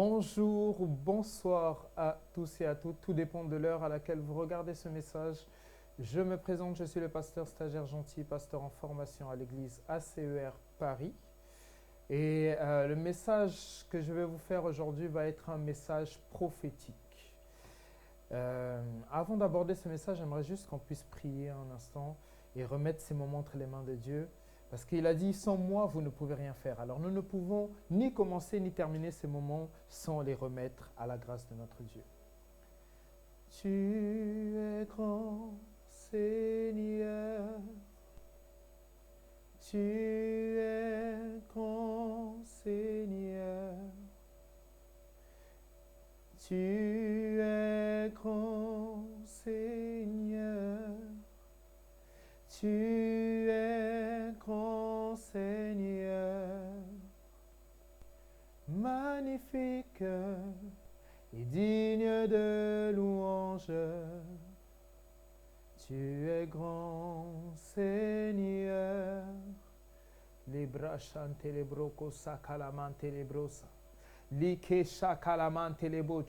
Bonjour ou bonsoir à tous et à toutes. Tout dépend de l'heure à laquelle vous regardez ce message. Je me présente, je suis le pasteur stagiaire gentil, pasteur en formation à l'église ACER Paris. Et le message que je vais vous faire aujourd'hui va être un message prophétique. Avant d'aborder ce message, j'aimerais juste qu'on puisse prier un instant et remettre ces moments entre les mains de Dieu. Parce qu'il a dit, sans moi, vous ne pouvez rien faire. Alors nous ne pouvons ni commencer ni terminer ces moments sans les remettre à la grâce de notre Dieu. Tu es grand, Seigneur. Tu es grand, Seigneur. Tu es grand, Seigneur. Tu es grand, Seigneur, magnifique et digne de louange. Tu es grand, Seigneur. Les bras chantent les brocos, sacalamante les brosa. Tu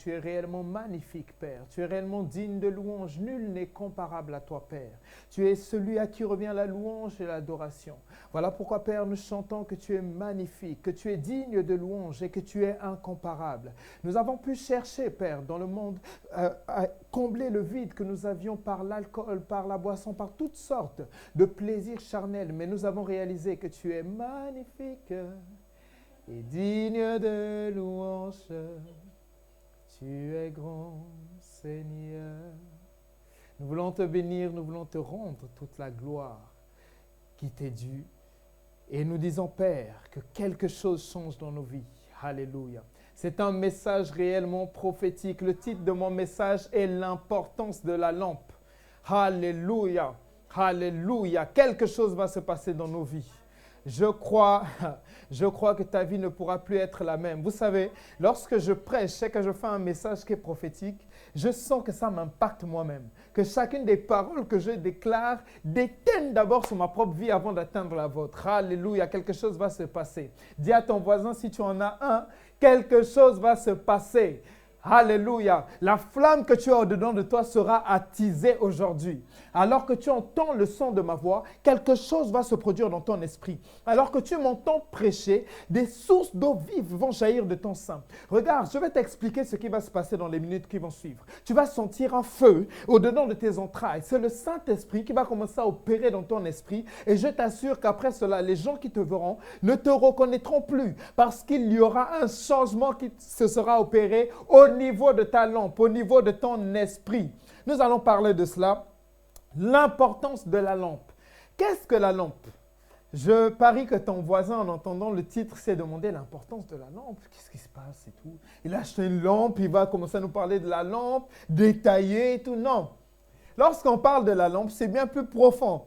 es réellement magnifique, Père. Tu es réellement digne de louange. Nul n'est comparable à toi, Père. Tu es celui à qui revient la louange et l'adoration. Voilà pourquoi, Père, nous chantons que tu es magnifique, que tu es digne de louange et que tu es incomparable. Nous avons pu chercher, Père, dans le monde, à combler le vide que nous avions par l'alcool, par la boisson, par toutes sortes de plaisirs charnels. Mais nous avons réalisé que tu es magnifique et digne de louange. Tu es grand, Seigneur. Nous voulons te bénir, nous voulons te rendre toute la gloire qui t'est due. Et nous disons, Père, que quelque chose change dans nos vies. Alléluia. C'est un message réellement prophétique. Le titre de mon message est l'importance de la lampe. Alléluia. Alléluia. Quelque chose va se passer dans nos vies. Je crois que ta vie ne pourra plus être la même. Vous savez, lorsque je prêche et que je fais un message qui est prophétique, je sens que ça m'impacte moi-même. Que chacune des paroles que je déclare détiennent d'abord sur ma propre vie avant d'atteindre la vôtre. Alléluia, quelque chose va se passer. Dis à ton voisin, si tu en as un, quelque chose va se passer. Alléluia. La flamme que tu as au-dedans de toi sera attisée aujourd'hui. Alors que tu entends le son de ma voix, quelque chose va se produire dans ton esprit. Alors que tu m'entends prêcher, des sources d'eau vive vont jaillir de ton sein. Regarde, je vais t'expliquer ce qui va se passer dans les minutes qui vont suivre. Tu vas sentir un feu au-dedans de tes entrailles. C'est le Saint-Esprit qui va commencer à opérer dans ton esprit. Et je t'assure qu'après cela, les gens qui te verront ne te reconnaîtront plus parce qu'il y aura un changement qui se sera opéré au niveau de ta lampe, au niveau de ton esprit. Nous allons parler de cela. L'importance de la lampe. Qu'est-ce que la lampe? Je parie que ton voisin, en entendant le titre, s'est demandé l'importance de la lampe. Qu'est-ce qui se passe et tout? Il a acheté une lampe, il va commencer à nous parler de la lampe, détaillée et tout. Non. Lorsqu'on parle de la lampe, c'est bien plus profond.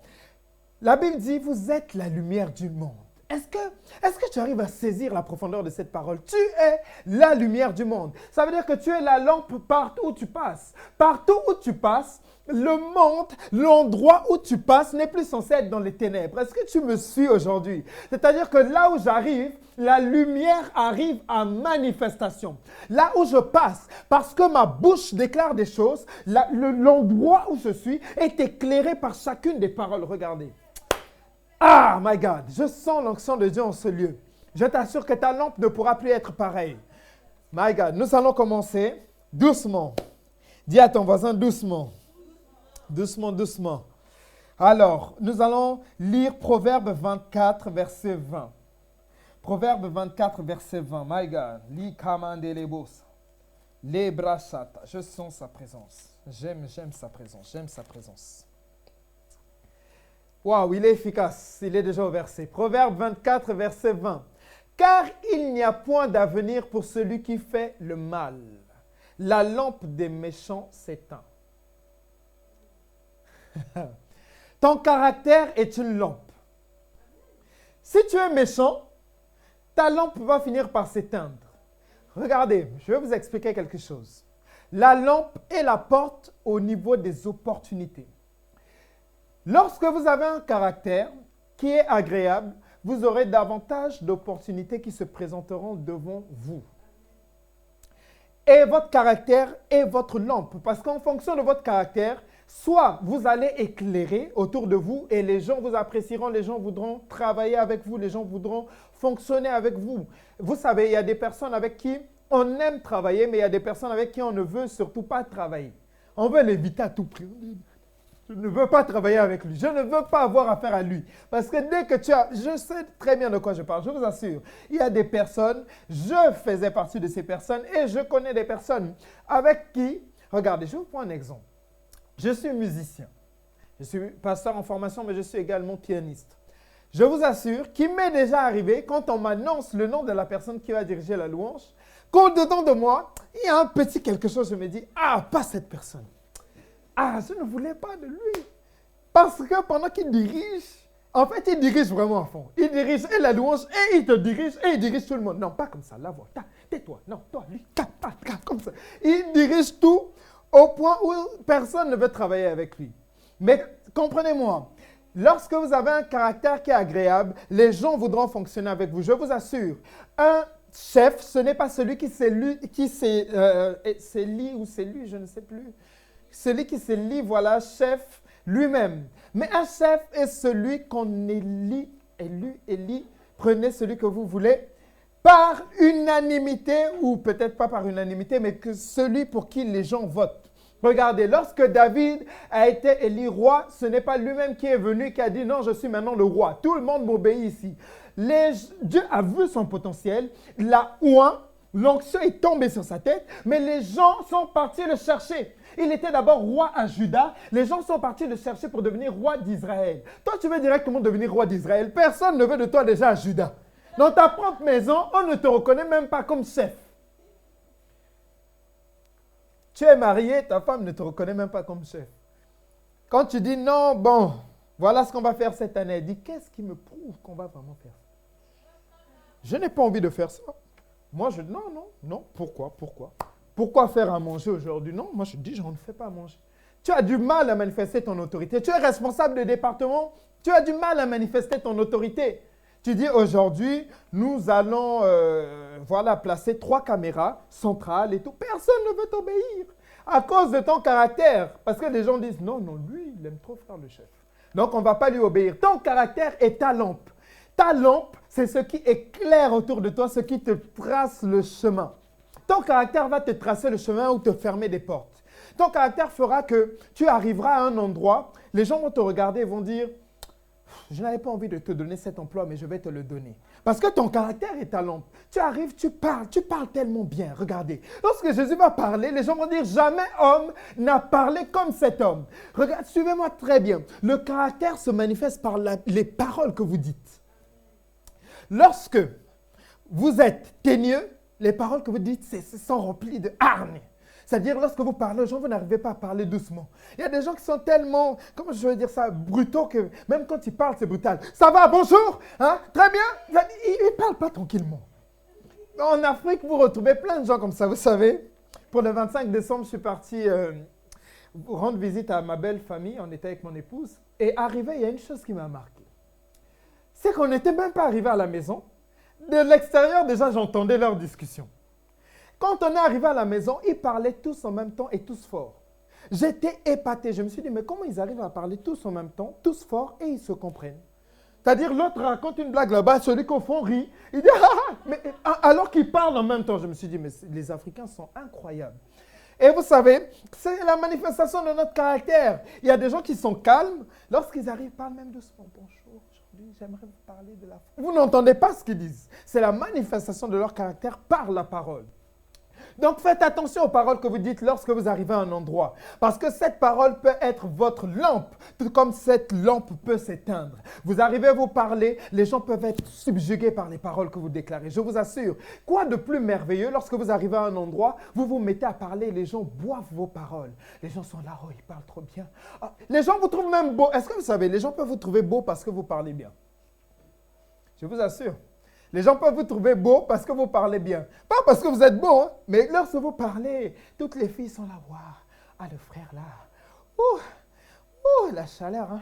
La Bible dit, vous êtes la lumière du monde. Est-ce que tu arrives à saisir la profondeur de cette parole? Tu es la lumière du monde. Ça veut dire que tu es la lampe partout où tu passes. Partout où tu passes, le monde, l'endroit où tu passes n'est plus censé être dans les ténèbres. Est-ce que tu me suis aujourd'hui? C'est-à-dire que là où j'arrive, la lumière arrive en manifestation. Là où je passe, parce que ma bouche déclare des choses, l'endroit où je suis est éclairé par chacune des paroles. Regardez. Ah, my God, je sens l'onction de Dieu en ce lieu. Je t'assure que ta lampe ne pourra plus être pareille. My God, nous allons commencer doucement. Dis à ton voisin doucement. Doucement, doucement. Alors, nous allons lire Proverbe 24, verset 20. Proverbe 24, verset 20. My God, li kamande les boss. Les brachata. Je sens sa présence. J'aime sa présence. J'aime sa présence. Waouh, il est efficace. Il est déjà au verset. Proverbe 24, verset 20. Car il n'y a point d'avenir pour celui qui fait le mal. La lampe des méchants s'éteint. Ton caractère est une lampe. Si tu es méchant, ta lampe va finir par s'éteindre. Regardez, je vais vous expliquer quelque chose. La lampe est la porte au niveau des opportunités. Lorsque vous avez un caractère qui est agréable, vous aurez davantage d'opportunités qui se présenteront devant vous. Et votre caractère est votre lampe. Parce qu'en fonction de votre caractère, soit vous allez éclairer autour de vous et les gens vous apprécieront, les gens voudront travailler avec vous, les gens voudront fonctionner avec vous. Vous savez, il y a des personnes avec qui on aime travailler, mais il y a des personnes avec qui on ne veut surtout pas travailler. On veut l'éviter à tout prix. Je ne veux pas travailler avec lui. Je ne veux pas avoir affaire à lui. Parce que dès que tu as... Je sais très bien de quoi je parle, je vous assure. Il y a des personnes, je faisais partie de ces personnes et je connais des personnes avec qui... Regardez, je vous prends un exemple. Je suis musicien. Je suis pasteur en formation, mais je suis également pianiste. Je vous assure qu'il m'est déjà arrivé, quand on m'annonce le nom de la personne qui va diriger la louange, qu'au-dedans de moi, il y a un petit quelque chose, je me dis, ah, pas cette personne. Ah, je ne voulais pas de lui. Parce que pendant qu'il dirige, en fait, il dirige vraiment à fond. Il dirige et la louange, et il te dirige, et il dirige tout le monde. Non, pas comme ça, la voix. Tais-toi. Non, toi, lui, comme ça. Il dirige tout au point où personne ne veut travailler avec lui. Mais comprenez-moi, lorsque vous avez un caractère qui est agréable, les gens voudront fonctionner avec vous. Je vous assure, un chef, ce n'est pas celui qui s'élit ou s'élit, je ne sais plus. Celui qui s'élit, voilà, chef lui-même. Mais un chef est celui qu'on élit, élit. Prenez celui que vous voulez par unanimité, ou peut-être pas par unanimité, mais que celui pour qui les gens votent. Regardez, lorsque David a été élu roi, ce n'est pas lui-même qui est venu et qui a dit « Non, je suis maintenant le roi. Tout le monde m'obéit ici. » Dieu a vu son potentiel, l'a oint, l'onction est tombée sur sa tête, mais les gens sont partis le chercher. Il était d'abord roi à Juda. Les gens sont partis le chercher pour devenir roi d'Israël. Toi, tu veux directement devenir roi d'Israël. Personne ne veut de toi déjà à Juda. Dans ta propre maison, on ne te reconnaît même pas comme chef. Tu es marié, ta femme ne te reconnaît même pas comme chef. Quand tu dis non, bon, voilà ce qu'on va faire cette année, elle dit, qu'est-ce qui me prouve qu'on va vraiment faire ça? Je n'ai pas envie de faire ça. Moi, je dis non. Pourquoi faire à manger aujourd'hui? Non, moi je dis, je ne fais pas à manger. Tu as du mal à manifester ton autorité. Tu es responsable de département, tu as du mal à manifester ton autorité. Tu dis, aujourd'hui, nous allons placer 3 caméras centrales et tout. Personne ne veut t'obéir à cause de ton caractère. Parce que les gens disent, non, lui, il aime trop faire le chef. Donc, on ne va pas lui obéir. Ton caractère est ta lampe. Ta lampe, c'est ce qui éclaire autour de toi, ce qui te trace le chemin. Ton caractère va te tracer le chemin ou te fermer des portes. Ton caractère fera que tu arriveras à un endroit, les gens vont te regarder et vont dire, je n'avais pas envie de te donner cet emploi, mais je vais te le donner. Parce que ton caractère est ta lampe. Tu arrives, tu parles tellement bien. Regardez, lorsque Jésus va parler, les gens vont dire, jamais homme n'a parlé comme cet homme. Regarde, suivez-moi très bien. Le caractère se manifeste par les paroles que vous dites. Lorsque vous êtes teigneux, les paroles que vous dites sont remplies de hargne. C'est-à-dire, lorsque vous parlez aux gens, vous n'arrivez pas à parler doucement. Il y a des gens qui sont tellement, comment je veux dire ça, brutaux que même quand ils parlent, c'est brutal. Ça va, bonjour, hein, très bien. Ils ne parlent pas tranquillement. En Afrique, vous retrouvez plein de gens comme ça, vous savez. Pour le 25 décembre, je suis parti rendre visite à ma belle famille. On était avec mon épouse. Et arrivé, il y a une chose qui m'a marqué. C'est qu'on n'était même pas arrivé à la maison. De l'extérieur, déjà, j'entendais leur discussion. Quand on est arrivé à la maison, ils parlaient tous en même temps et tous fort. J'étais épaté. Je me suis dit, mais comment ils arrivent à parler tous en même temps, tous fort et ils se comprennent? C'est-à-dire, l'autre raconte une blague là-bas, celui qu'au fond rit. Il dit, mais, alors qu'ils parlent en même temps. Je me suis dit, mais les Africains sont incroyables. Et vous savez, c'est la manifestation de notre caractère. Il y a des gens qui sont calmes. Lorsqu'ils arrivent, ils parlent même doucement. Bonjour, aujourd'hui, j'aimerais vous parler de la... Vous n'entendez pas ce qu'ils disent. C'est la manifestation de leur caractère par la parole. Donc, faites attention aux paroles que vous dites lorsque vous arrivez à un endroit. Parce que cette parole peut être votre lampe, tout comme cette lampe peut s'éteindre. Vous arrivez, vous parlez, les gens peuvent être subjugués par les paroles que vous déclarez. Je vous assure, quoi de plus merveilleux lorsque vous arrivez à un endroit, vous vous mettez à parler, les gens boivent vos paroles. Les gens sont là, oh, ils parlent trop bien. Ah, les gens vous trouvent même beau. Est-ce que vous savez, les gens peuvent vous trouver beau parce que vous parlez bien. Je vous assure. Les gens peuvent vous trouver beau parce que vous parlez bien. Pas parce que vous êtes beau, hein, mais lorsque vous parlez, toutes les filles sont là, waouh, ah le frère là, la chaleur, hein.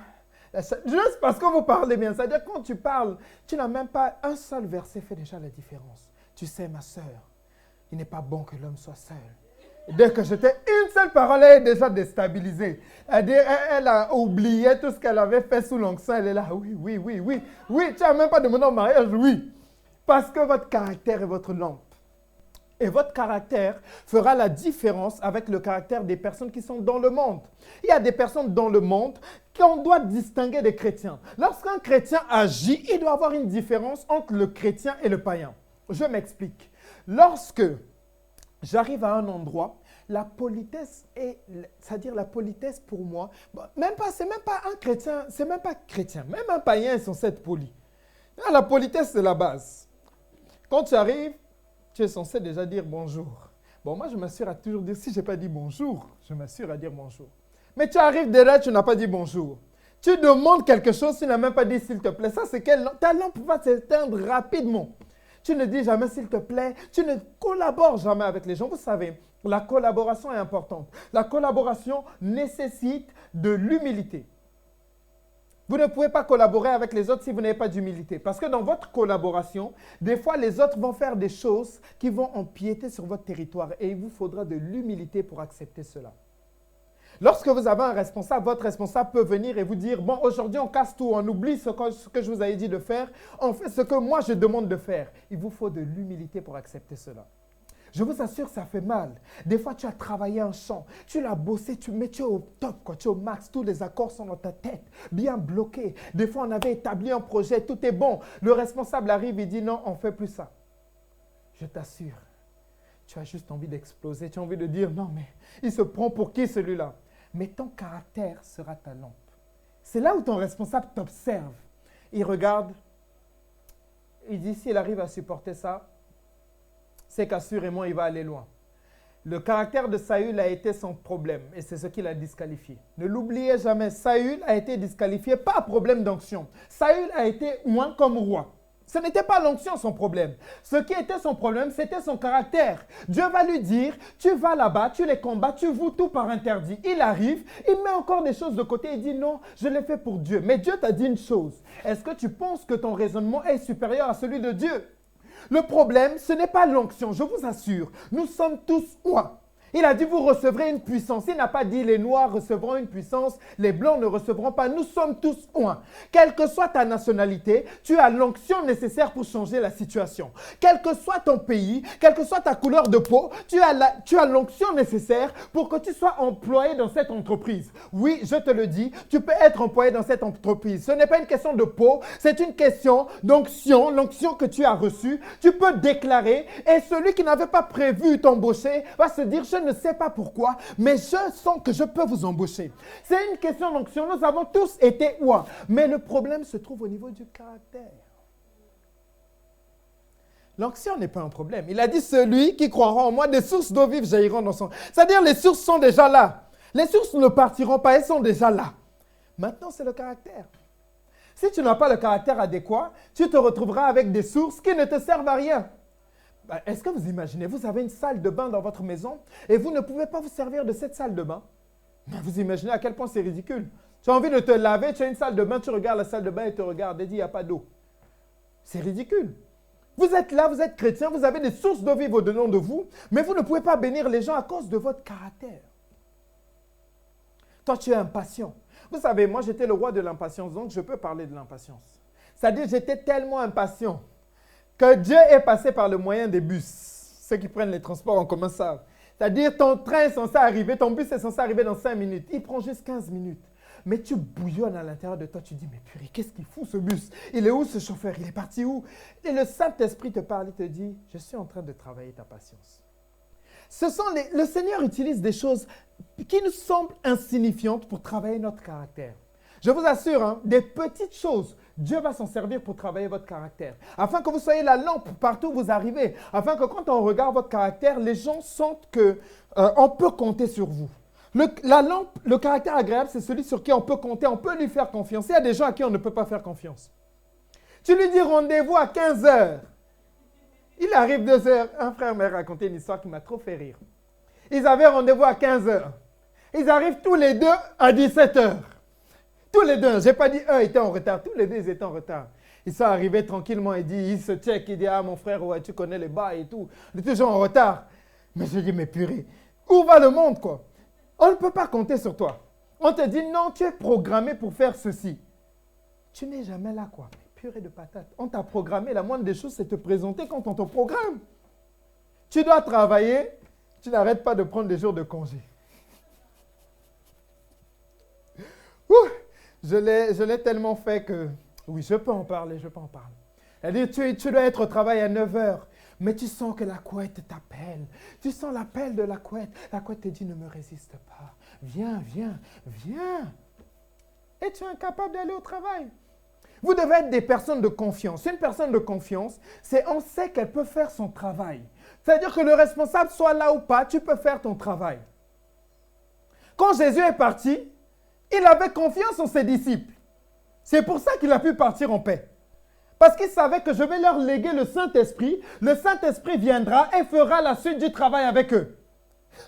Juste parce que vous parlez bien. C'est-à-dire quand tu parles, tu n'as même pas un seul verset fait déjà la différence. Tu sais ma sœur, Il n'est pas bon que l'homme soit seul. Dès que j'étais une seule parole, elle est déjà déstabilisée. Elle a oublié tout ce qu'elle avait fait sous l'onction. Elle est là, oui, oui, oui, oui. Oui, tu n'as même pas demandé en mariage, oui. Parce que votre caractère est votre lampe. Et votre caractère fera la différence avec le caractère des personnes qui sont dans le monde. Il y a des personnes dans le monde qu'on doit distinguer des chrétiens. Lorsqu'un chrétien agit, il doit avoir une différence entre le chrétien et le païen. Je m'explique. Lorsque j'arrive à un endroit, la politesse c'est-à-dire la politesse pour moi, c'est même pas un chrétien, c'est même pas chrétien, même un païen est censé être poli. La politesse, c'est la base. Quand tu arrives, tu es censé déjà dire bonjour. Bon, moi, je m'assure à toujours dire, si je n'ai pas dit bonjour, je m'assure à dire bonjour. Mais tu arrives déjà, tu n'as pas dit bonjour. Tu demandes quelque chose, tu n'as même pas dit s'il te plaît. Ça, c'est ta lampe va s'éteindre rapidement. Tu ne dis jamais s'il te plaît, tu ne collabores jamais avec les gens. Vous savez, la collaboration est importante. La collaboration nécessite de l'humilité. Vous ne pouvez pas collaborer avec les autres si vous n'avez pas d'humilité. Parce que dans votre collaboration, des fois, les autres vont faire des choses qui vont empiéter sur votre territoire et il vous faudra de l'humilité pour accepter cela. Lorsque vous avez un responsable, votre responsable peut venir et vous dire, bon, aujourd'hui, on casse tout, on oublie ce que je vous avais dit de faire, on fait ce que moi, je demande de faire. Il vous faut de l'humilité pour accepter cela. Je vous assure, ça fait mal. Des fois, tu as travaillé un chant, tu l'as bossé, tu es au top, quoi, tu es au max, tous les accords sont dans ta tête, bien bloqués. Des fois, on avait établi un projet, tout est bon. Le responsable arrive et dit, non, on ne fait plus ça. Je t'assure, tu as juste envie d'exploser, tu as envie de dire, non, mais il se prend pour qui celui-là? Mais ton caractère sera ta lampe. C'est là où ton responsable t'observe. Il regarde, il dit, s'il arrive à supporter ça, c'est qu'assurément, il va aller loin. Le caractère de Saül a été son problème et c'est ce qui l'a disqualifié. Ne l'oubliez jamais, Saül a été disqualifié, pas problème d'onction. Saül a été oint comme roi. Ce n'était pas l'onction son problème. Ce qui était son problème, c'était son caractère. Dieu va lui dire, tu vas là-bas, tu les combats, tu voues tout par interdit. Il arrive, il met encore des choses de côté, il dit non, je l'ai fait pour Dieu. Mais Dieu t'a dit une chose. Est-ce que tu penses que ton raisonnement est supérieur à celui de Dieu? Le problème, ce n'est pas l'onction, je vous assure. Nous sommes tous oints. Il a dit, vous recevrez une puissance. Il n'a pas dit, les noirs recevront une puissance, les blancs ne recevront pas. Nous sommes tous oints. Quelle que soit ta nationalité, tu as l'onction nécessaire pour changer la situation. Quel que soit ton pays, quelle que soit ta couleur de peau, tu as l'onction nécessaire pour que tu sois employé dans cette entreprise. Oui, je te le dis, tu peux être employé dans cette entreprise. Ce n'est pas une question de peau, c'est une question d'onction, l'onction que tu as reçue. Tu peux déclarer et celui qui n'avait pas prévu t'embaucher va se dire, je ne sais pas pourquoi, mais je sens que je peux vous embaucher. C'est une question d'onction. Nous avons tous été oints. Mais le problème se trouve au niveau du caractère. L'onction n'est pas un problème. Il a dit, celui qui croira en moi, des sources d'eau vive jailliront dans son... C'est-à-dire, les sources sont déjà là. Les sources ne partiront pas, elles sont déjà là. Maintenant, c'est le caractère. Si tu n'as pas le caractère adéquat, tu te retrouveras avec des sources qui ne te servent à rien. Est-ce que vous imaginez, vous avez une salle de bain dans votre maison et vous ne pouvez pas vous servir de cette salle de bain? Vous imaginez à quel point c'est ridicule. Tu as envie de te laver, tu as une salle de bain, tu regardes la salle de bain et te regardes et dis, il n'y a pas d'eau. C'est ridicule. Vous êtes là, vous êtes chrétien, vous avez des sources d'eau vive au-dedans de vous, mais vous ne pouvez pas bénir les gens à cause de votre caractère. Toi, tu es impatient. Vous savez, moi, j'étais le roi de l'impatience, donc je peux parler de l'impatience. C'est-à-dire, j'étais tellement impatient que Dieu est passé par le moyen des bus. Ceux qui prennent les transports en commun savent. C'est-à-dire, ton train est censé arriver, ton bus est censé arriver dans 5 minutes. Il prend juste 15 minutes. Mais tu bouillonnes à l'intérieur de toi. Tu dis, mais purée, qu'est-ce qu'il fout ce bus? Il est où ce chauffeur? Il est parti où? Et le Saint-Esprit te parle, il te dit, je suis en train de travailler ta patience. Le Seigneur utilise des choses qui nous semblent insignifiantes pour travailler notre caractère. Je vous assure, hein, des petites choses, Dieu va s'en servir pour travailler votre caractère. Afin que vous soyez la lampe partout où vous arrivez. Afin que quand on regarde votre caractère, les gens sentent qu'on peut compter sur vous. La lampe, le caractère agréable, c'est celui sur qui on peut compter, on peut lui faire confiance. Il y a des gens à qui on ne peut pas faire confiance. Tu lui dis rendez-vous à 15 heures. Il arrive 2 heures. Un frère m'a raconté une histoire qui m'a trop fait rire. Ils avaient rendez-vous à 15 heures. Ils arrivent tous les deux à 17 heures. Tous les deux, je n'ai pas dit eux étaient en retard, tous les deux ils étaient en retard. Ils sont arrivés tranquillement, il se check, il dit, ah mon frère, ouais, tu connais les bas et tout. Il est toujours en retard. Mais je dis, mais purée, où va le monde quoi? On ne peut pas compter sur toi. On te dit, non, tu es programmé pour faire ceci. Tu n'es jamais là quoi. Purée de patate. On t'a programmé, la moindre des choses, c'est te présenter quand on te programme. Tu dois travailler, tu n'arrêtes pas de prendre des jours de congé. Ouh, je l'ai tellement fait que, oui, je peux en parler. Elle dit, tu dois être au travail à 9 heures, mais tu sens que la couette t'appelle. Tu sens l'appel de la couette. La couette te dit, ne me résiste pas. Viens. Et tu es incapable d'aller au travail. Vous devez être des personnes de confiance. Une personne de confiance, c'est on sait qu'elle peut faire son travail. C'est-à-dire que le responsable soit là ou pas, tu peux faire ton travail. Quand Jésus est parti, il avait confiance en ses disciples. C'est pour ça qu'il a pu partir en paix. Parce qu'il savait que je vais leur léguer le Saint-Esprit. Le Saint-Esprit viendra et fera la suite du travail avec eux.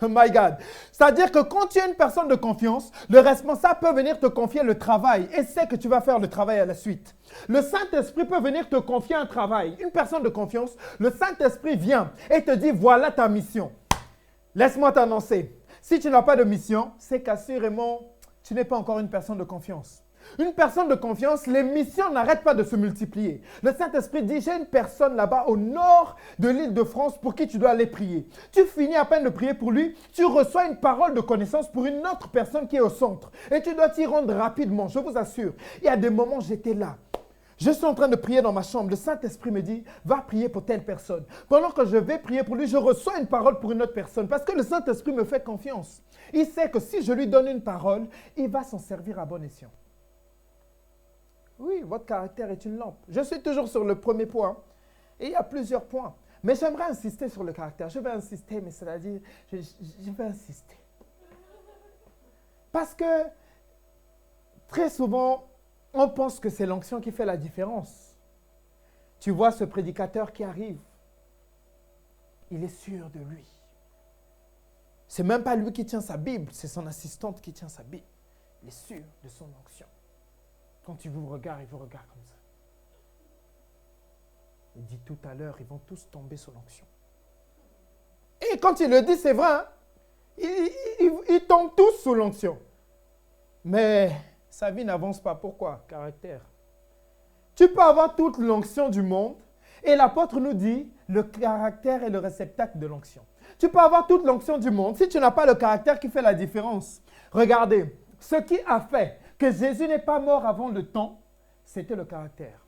Oh my God. C'est-à-dire que quand tu es une personne de confiance, le responsable peut venir te confier le travail et sait que tu vas faire le travail à la suite. Le Saint-Esprit peut venir te confier un travail. Une personne de confiance, le Saint-Esprit vient et te dit, voilà ta mission. Laisse-moi t'annoncer. Si tu n'as pas de mission, c'est qu'assurément, tu n'es pas encore une personne de confiance. Une personne de confiance, les missions n'arrêtent pas de se multiplier. Le Saint-Esprit dit, j'ai une personne là-bas au nord de l'île de France pour qui tu dois aller prier. Tu finis à peine de prier pour lui, tu reçois une parole de connaissance pour une autre personne qui est au centre. Et tu dois t'y rendre rapidement, je vous assure. Il y a des moments, j'étais là. Je suis en train de prier dans ma chambre. Le Saint-Esprit me dit, va prier pour telle personne. Pendant que je vais prier pour lui, je reçois une parole pour une autre personne. Parce que le Saint-Esprit me fait confiance. Il sait que si je lui donne une parole, il va s'en servir à bon escient. Oui, votre caractère est une lampe. Je suis toujours sur le premier point. Et il y a plusieurs points. Mais j'aimerais insister sur le caractère. Je vais insister, mais c'est-à-dire, je vais insister. Parce que très souvent, on pense que c'est l'onction qui fait la différence. Tu vois ce prédicateur qui arrive. Il est sûr de lui. C'est même pas lui qui tient sa Bible, c'est son assistante qui tient sa Bible. Il est sûr de son onction. Quand il vous regarde comme ça. Il dit tout à l'heure, ils vont tous tomber sous l'onction. Et quand il le dit, c'est vrai. Hein? Ils tombent tous sous l'onction. Mais sa vie n'avance pas. Pourquoi? Caractère. Tu peux avoir toute l'onction du monde. Et l'apôtre nous dit, le caractère est le réceptacle de l'onction. Tu peux avoir toute l'onction du monde. Si tu n'as pas le caractère qui fait la différence. Regardez, ce qui a fait que Jésus n'est pas mort avant le temps, c'était le caractère.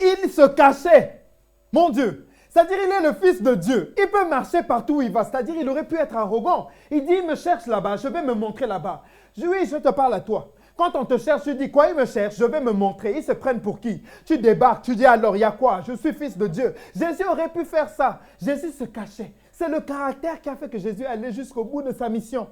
Il se cachait, mon Dieu. C'est-à-dire, il est le Fils de Dieu. Il peut marcher partout où il va. C'est-à-dire, il aurait pu être arrogant. Il dit, il me cherche là-bas, je vais me montrer là-bas. Oui, je te parle à toi. Quand on te cherche, tu dis quoi? Il me cherche, je vais me montrer. Ils se prennent pour qui? Tu débarques, tu dis alors, il y a quoi? Je suis Fils de Dieu. Jésus aurait pu faire ça. Jésus se cachait. C'est le caractère qui a fait que Jésus allait jusqu'au bout de sa mission.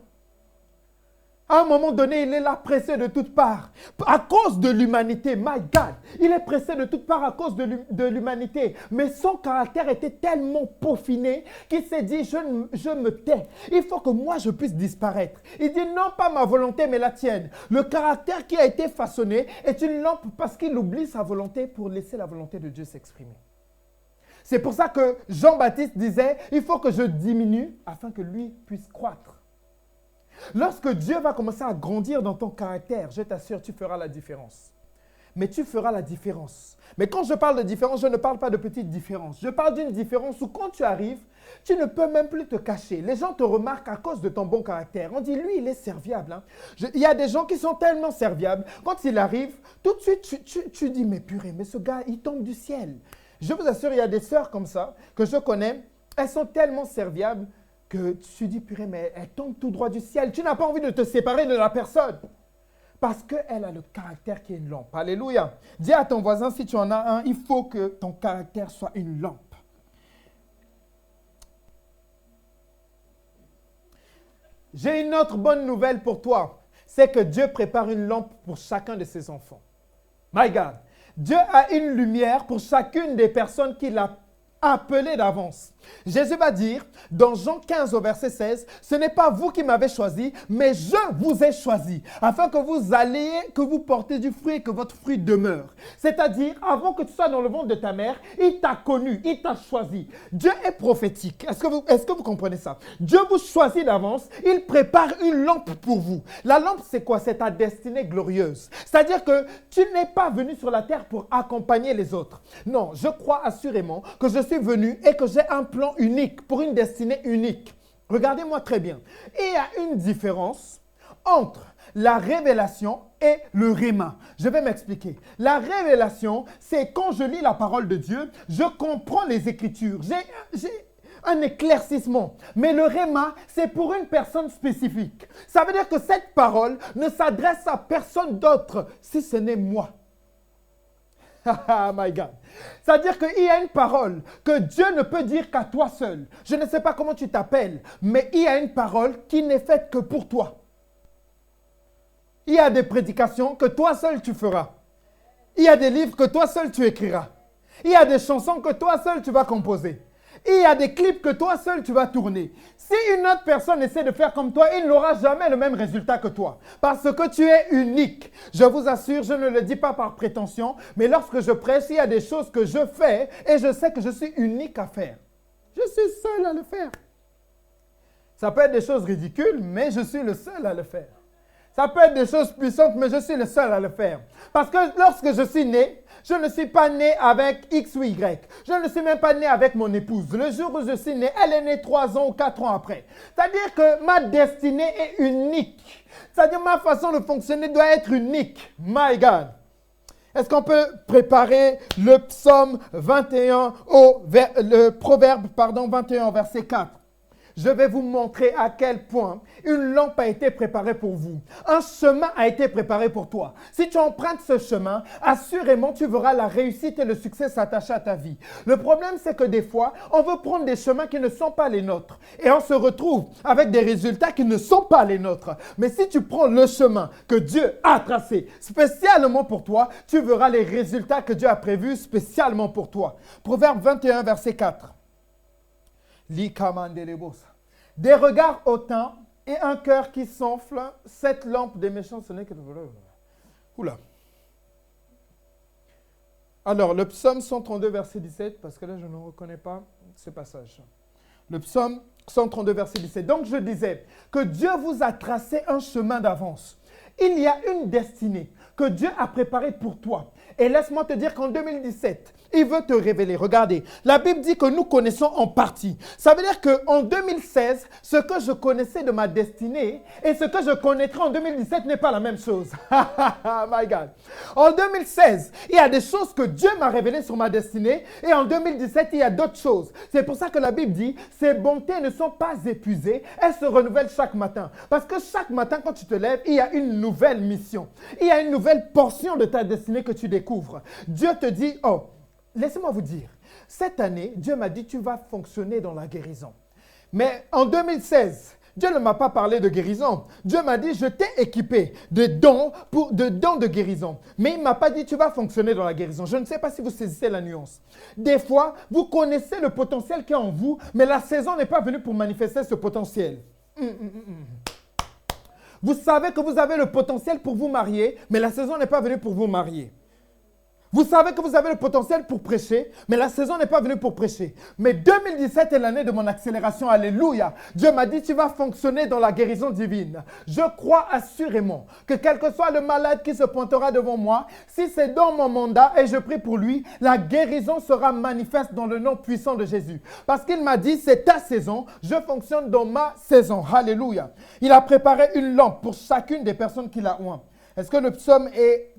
À un moment donné, il est là pressé de toutes parts. À cause de l'humanité, my God, il est pressé de toutes parts à cause de l'humanité. Mais son caractère était tellement peaufiné qu'il s'est dit, je me tais. Il faut que moi, je puisse disparaître. Il dit, non pas ma volonté, mais la tienne. Le caractère qui a été façonné est une lampe parce qu'il oublie sa volonté pour laisser la volonté de Dieu s'exprimer. C'est pour ça que Jean-Baptiste disait, il faut que je diminue afin que lui puisse croître. Lorsque Dieu va commencer à grandir dans ton caractère, je t'assure, tu feras la différence. Mais tu feras la différence. Mais quand je parle de différence, je ne parle pas de petite différence. Je parle d'une différence où quand tu arrives, tu ne peux même plus te cacher. Les gens te remarquent à cause de ton bon caractère. On dit, lui, il est serviable. Hein. Il y a des gens qui sont tellement serviables. Quand il arrive, tout de suite, tu dis, mais purée, mais ce gars, il tombe du ciel. Je vous assure, il y a des sœurs comme ça que je connais. Elles sont tellement serviables que tu dis, purée, mais elle tombe tout droit du ciel. Tu n'as pas envie de te séparer de la personne. Parce qu'elle a le caractère qui est une lampe. Alléluia. Dis à ton voisin, si tu en as un, il faut que ton caractère soit une lampe. J'ai une autre bonne nouvelle pour toi. C'est que Dieu prépare une lampe pour chacun de ses enfants. My God. Dieu a une lumière pour chacune des personnes qu'il a appelées d'avance. Jésus va dire dans Jean 15 au verset 16, « Ce n'est pas vous qui m'avez choisi, mais je vous ai choisi, afin que vous alliez, que vous portez du fruit et que votre fruit demeure. » C'est-à-dire, avant que tu sois dans le ventre de ta mère, il t'a connu, il t'a choisi. Dieu est prophétique. Est-ce que vous comprenez ça? Dieu vous choisit d'avance, il prépare une lampe pour vous. La lampe, c'est quoi? C'est ta destinée glorieuse. C'est-à-dire que tu n'es pas venu sur la terre pour accompagner les autres. Non, je crois assurément que je suis venu et que j'ai un plan unique, pour une destinée unique. Regardez-moi très bien. Il y a une différence entre la révélation et le réma. Je vais m'expliquer. La révélation, c'est quand je lis la parole de Dieu, je comprends les Écritures. J'ai un éclaircissement. Mais le réma, c'est pour une personne spécifique. Ça veut dire que cette parole ne s'adresse à personne d'autre si ce n'est moi. My God. C'est-à-dire qu'il y a une parole que Dieu ne peut dire qu'à toi seul. Je ne sais pas comment tu t'appelles, mais il y a une parole qui n'est faite que pour toi. Il y a des prédications que toi seul tu feras. Il y a des livres que toi seul tu écriras. Il y a des chansons que toi seul tu vas composer. Il y a des clips que toi seul tu vas tourner. Si une autre personne essaie de faire comme toi, il n'aura jamais le même résultat que toi. Parce que tu es unique. Je vous assure, je ne le dis pas par prétention, mais lorsque je prêche, il y a des choses que je fais et je sais que je suis unique à faire. Je suis seul à le faire. Ça peut être des choses ridicules, mais je suis le seul à le faire. Ça peut être des choses puissantes, mais je suis le seul à le faire. Parce que lorsque je suis né, je ne suis pas né avec X ou Y. Je ne suis même pas né avec mon épouse. Le jour où je suis né, elle est née 3 ans ou 4 ans après. C'est-à-dire que ma destinée est unique. C'est-à-dire que ma façon de fonctionner doit être unique. My God. Est-ce qu'on peut préparer le psaume 21 le proverbe 21 verset 4? Je vais vous montrer à quel point une lampe a été préparée pour vous. Un chemin a été préparé pour toi. Si tu empruntes ce chemin, assurément tu verras la réussite et le succès s'attacher à ta vie. Le problème, c'est que des fois, on veut prendre des chemins qui ne sont pas les nôtres. Et on se retrouve avec des résultats qui ne sont pas les nôtres. Mais si tu prends le chemin que Dieu a tracé spécialement pour toi, tu verras les résultats que Dieu a prévus spécialement pour toi. Proverbe 21, verset 4. Des regards hautains et un cœur qui s'enfle, cette lampe des méchants, ce n'est que... Oula. Alors, le psaume 132, verset 17, parce que là, je ne reconnais pas ce passage. Le psaume 132, verset 17. Donc, je disais que Dieu vous a tracé un chemin d'avance. Il y a une destinée que Dieu a préparée pour toi. Et laisse-moi te dire qu'en 2017, il veut te révéler. Regardez, la Bible dit que nous connaissons en partie. Ça veut dire qu'en 2016, ce que je connaissais de ma destinée et ce que je connaîtrai en 2017 n'est pas la même chose. My God. En 2016, il y a des choses que Dieu m'a révélées sur ma destinée et en 2017, il y a d'autres choses. C'est pour ça que la Bible dit, ces bontés ne sont pas épuisées, elles se renouvellent chaque matin. Parce que chaque matin, quand tu te lèves, il y a une nouvelle mission. Il y a une nouvelle portion de ta destinée que tu découvres. Dieu te dit, oh, laissez-moi vous dire, cette année, Dieu m'a dit, tu vas fonctionner dans la guérison. Mais en 2016, Dieu ne m'a pas parlé de guérison. Dieu m'a dit, je t'ai équipé de dons de guérison. Mais il ne m'a pas dit, tu vas fonctionner dans la guérison. Je ne sais pas si vous saisissez la nuance. Des fois, vous connaissez le potentiel qui est en vous, mais la saison n'est pas venue pour manifester ce potentiel. Vous savez que vous avez le potentiel pour vous marier, mais la saison n'est pas venue pour vous marier. Vous savez que vous avez le potentiel pour prêcher, mais la saison n'est pas venue pour prêcher. Mais 2017 est l'année de mon accélération. Alléluia. Dieu m'a dit, tu vas fonctionner dans la guérison divine. Je crois assurément que quel que soit le malade qui se pointera devant moi, si c'est dans mon mandat et je prie pour lui, la guérison sera manifeste dans le nom puissant de Jésus. Parce qu'il m'a dit, c'est ta saison, je fonctionne dans ma saison. Alléluia. Il a préparé une lampe pour chacune des personnes qui la oint. Est-ce que le psaume est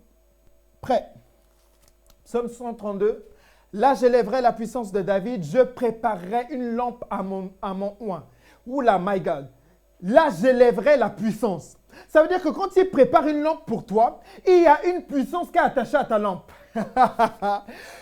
prêt? Psaume 132, là j'élèverai la puissance de David, je préparerai une lampe à mon oint. Oula, my God. Là j'élèverai la puissance. Ça veut dire que quand il prépare une lampe pour toi, il y a une puissance qui est attachée à ta lampe.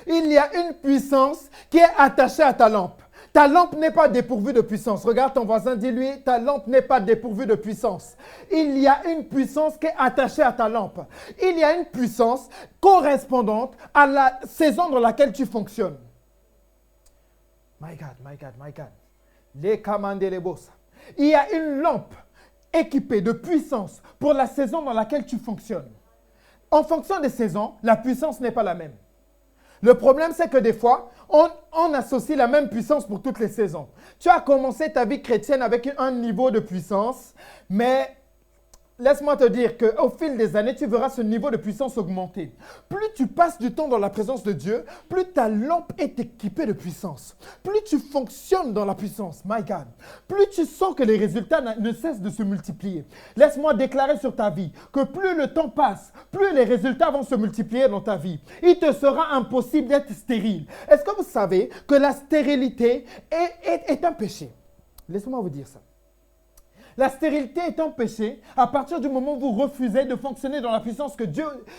Il y a une puissance qui est attachée à ta lampe. Ta lampe n'est pas dépourvue de puissance. Regarde ton voisin, dis-lui, ta lampe n'est pas dépourvue de puissance. Il y a une puissance qui est attachée à ta lampe. Il y a une puissance correspondante à la saison dans laquelle tu fonctionnes. My God, my God, my God. Les commandes les boss. Il y a une lampe équipée de puissance pour la saison dans laquelle tu fonctionnes. En fonction des saisons, la puissance n'est pas la même. Le problème, c'est que des fois, on associe la même puissance pour toutes les saisons. Tu as commencé ta vie chrétienne avec un niveau de puissance, mais laisse-moi te dire qu'au fil des années, tu verras ce niveau de puissance augmenter. Plus tu passes du temps dans la présence de Dieu, plus ta lampe est équipée de puissance. Plus tu fonctionnes dans la puissance, my God. Plus tu sens que les résultats ne cessent de se multiplier. Laisse-moi déclarer sur ta vie que plus le temps passe, plus les résultats vont se multiplier dans ta vie. Il te sera impossible d'être stérile. Est-ce que vous savez que la stérilité est un péché? Laissez-moi vous dire ça. La stérilité est un péché à partir du moment où vous refusez de fonctionner dans la puissance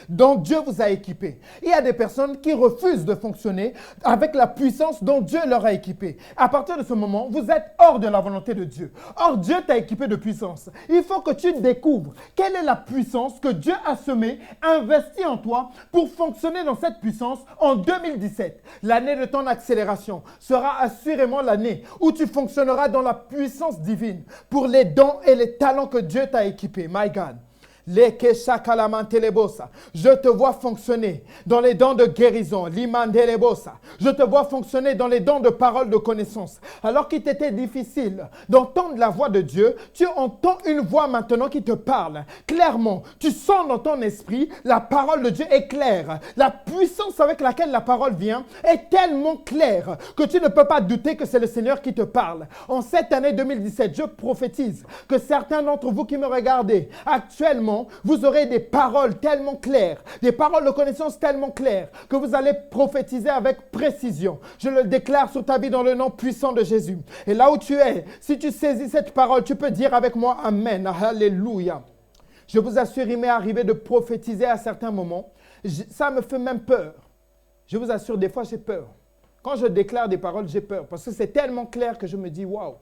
dont Dieu vous a équipé. Il y a des personnes qui refusent de fonctionner avec la puissance dont Dieu leur a équipé. À partir de ce moment, vous êtes hors de la volonté de Dieu. Or, Dieu t'a équipé de puissance. Il faut que tu découvres quelle est la puissance que Dieu a semée, investie en toi pour fonctionner dans cette puissance en 2017. L'année de ton accélération sera assurément l'année où tu fonctionneras dans la puissance divine pour les dons et les talents que Dieu t'a équipés. My God. Je te vois fonctionner dans les dons de guérison. Je te vois fonctionner dans les dons de parole de connaissance. Alors qu'il t'était difficile d'entendre la voix de Dieu, tu entends une voix maintenant qui te parle clairement. Tu sens dans ton esprit, la parole de Dieu est claire. La puissance avec laquelle la parole vient est tellement claire que tu ne peux pas douter que c'est le Seigneur qui te parle. En cette année 2017, je prophétise que certains d'entre vous qui me regardez actuellement, vous aurez des paroles tellement claires, des paroles de connaissance tellement claires que vous allez prophétiser avec précision. Je le déclare sur ta vie dans le nom puissant de Jésus. Et là où tu es, si tu saisis cette parole, tu peux dire avec moi Amen. Alléluia. Je vous assure, il m'est arrivé de prophétiser à certains moments. Ça me fait même peur. Je vous assure, des fois j'ai peur. Quand je déclare des paroles, j'ai peur parce que c'est tellement clair que je me dis waouh,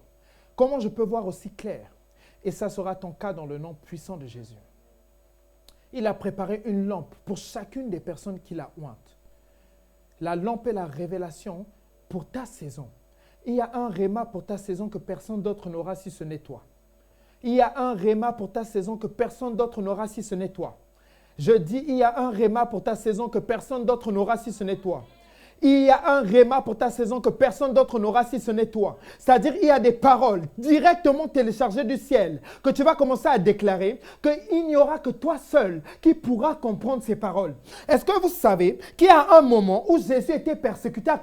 comment je peux voir aussi clair? Et ça sera ton cas dans le nom puissant de Jésus. Il a préparé une lampe pour chacune des personnes qui la ointent. La lampe est la révélation pour ta saison. Il y a un réma pour ta saison que personne d'autre n'aura si ce n'est toi. Il y a un réma pour ta saison que personne d'autre n'aura si ce n'est toi. Je dis, il y a un réma pour ta saison que personne d'autre n'aura si ce n'est toi. Il y a un réma pour ta saison que personne d'autre n'aura si ce n'est toi. C'est-à-dire, il y a des paroles directement téléchargées du ciel que tu vas commencer à déclarer qu'il n'y aura que toi seul qui pourra comprendre ces paroles. Est-ce que vous savez qu'il y a un moment où Jésus était persécuté à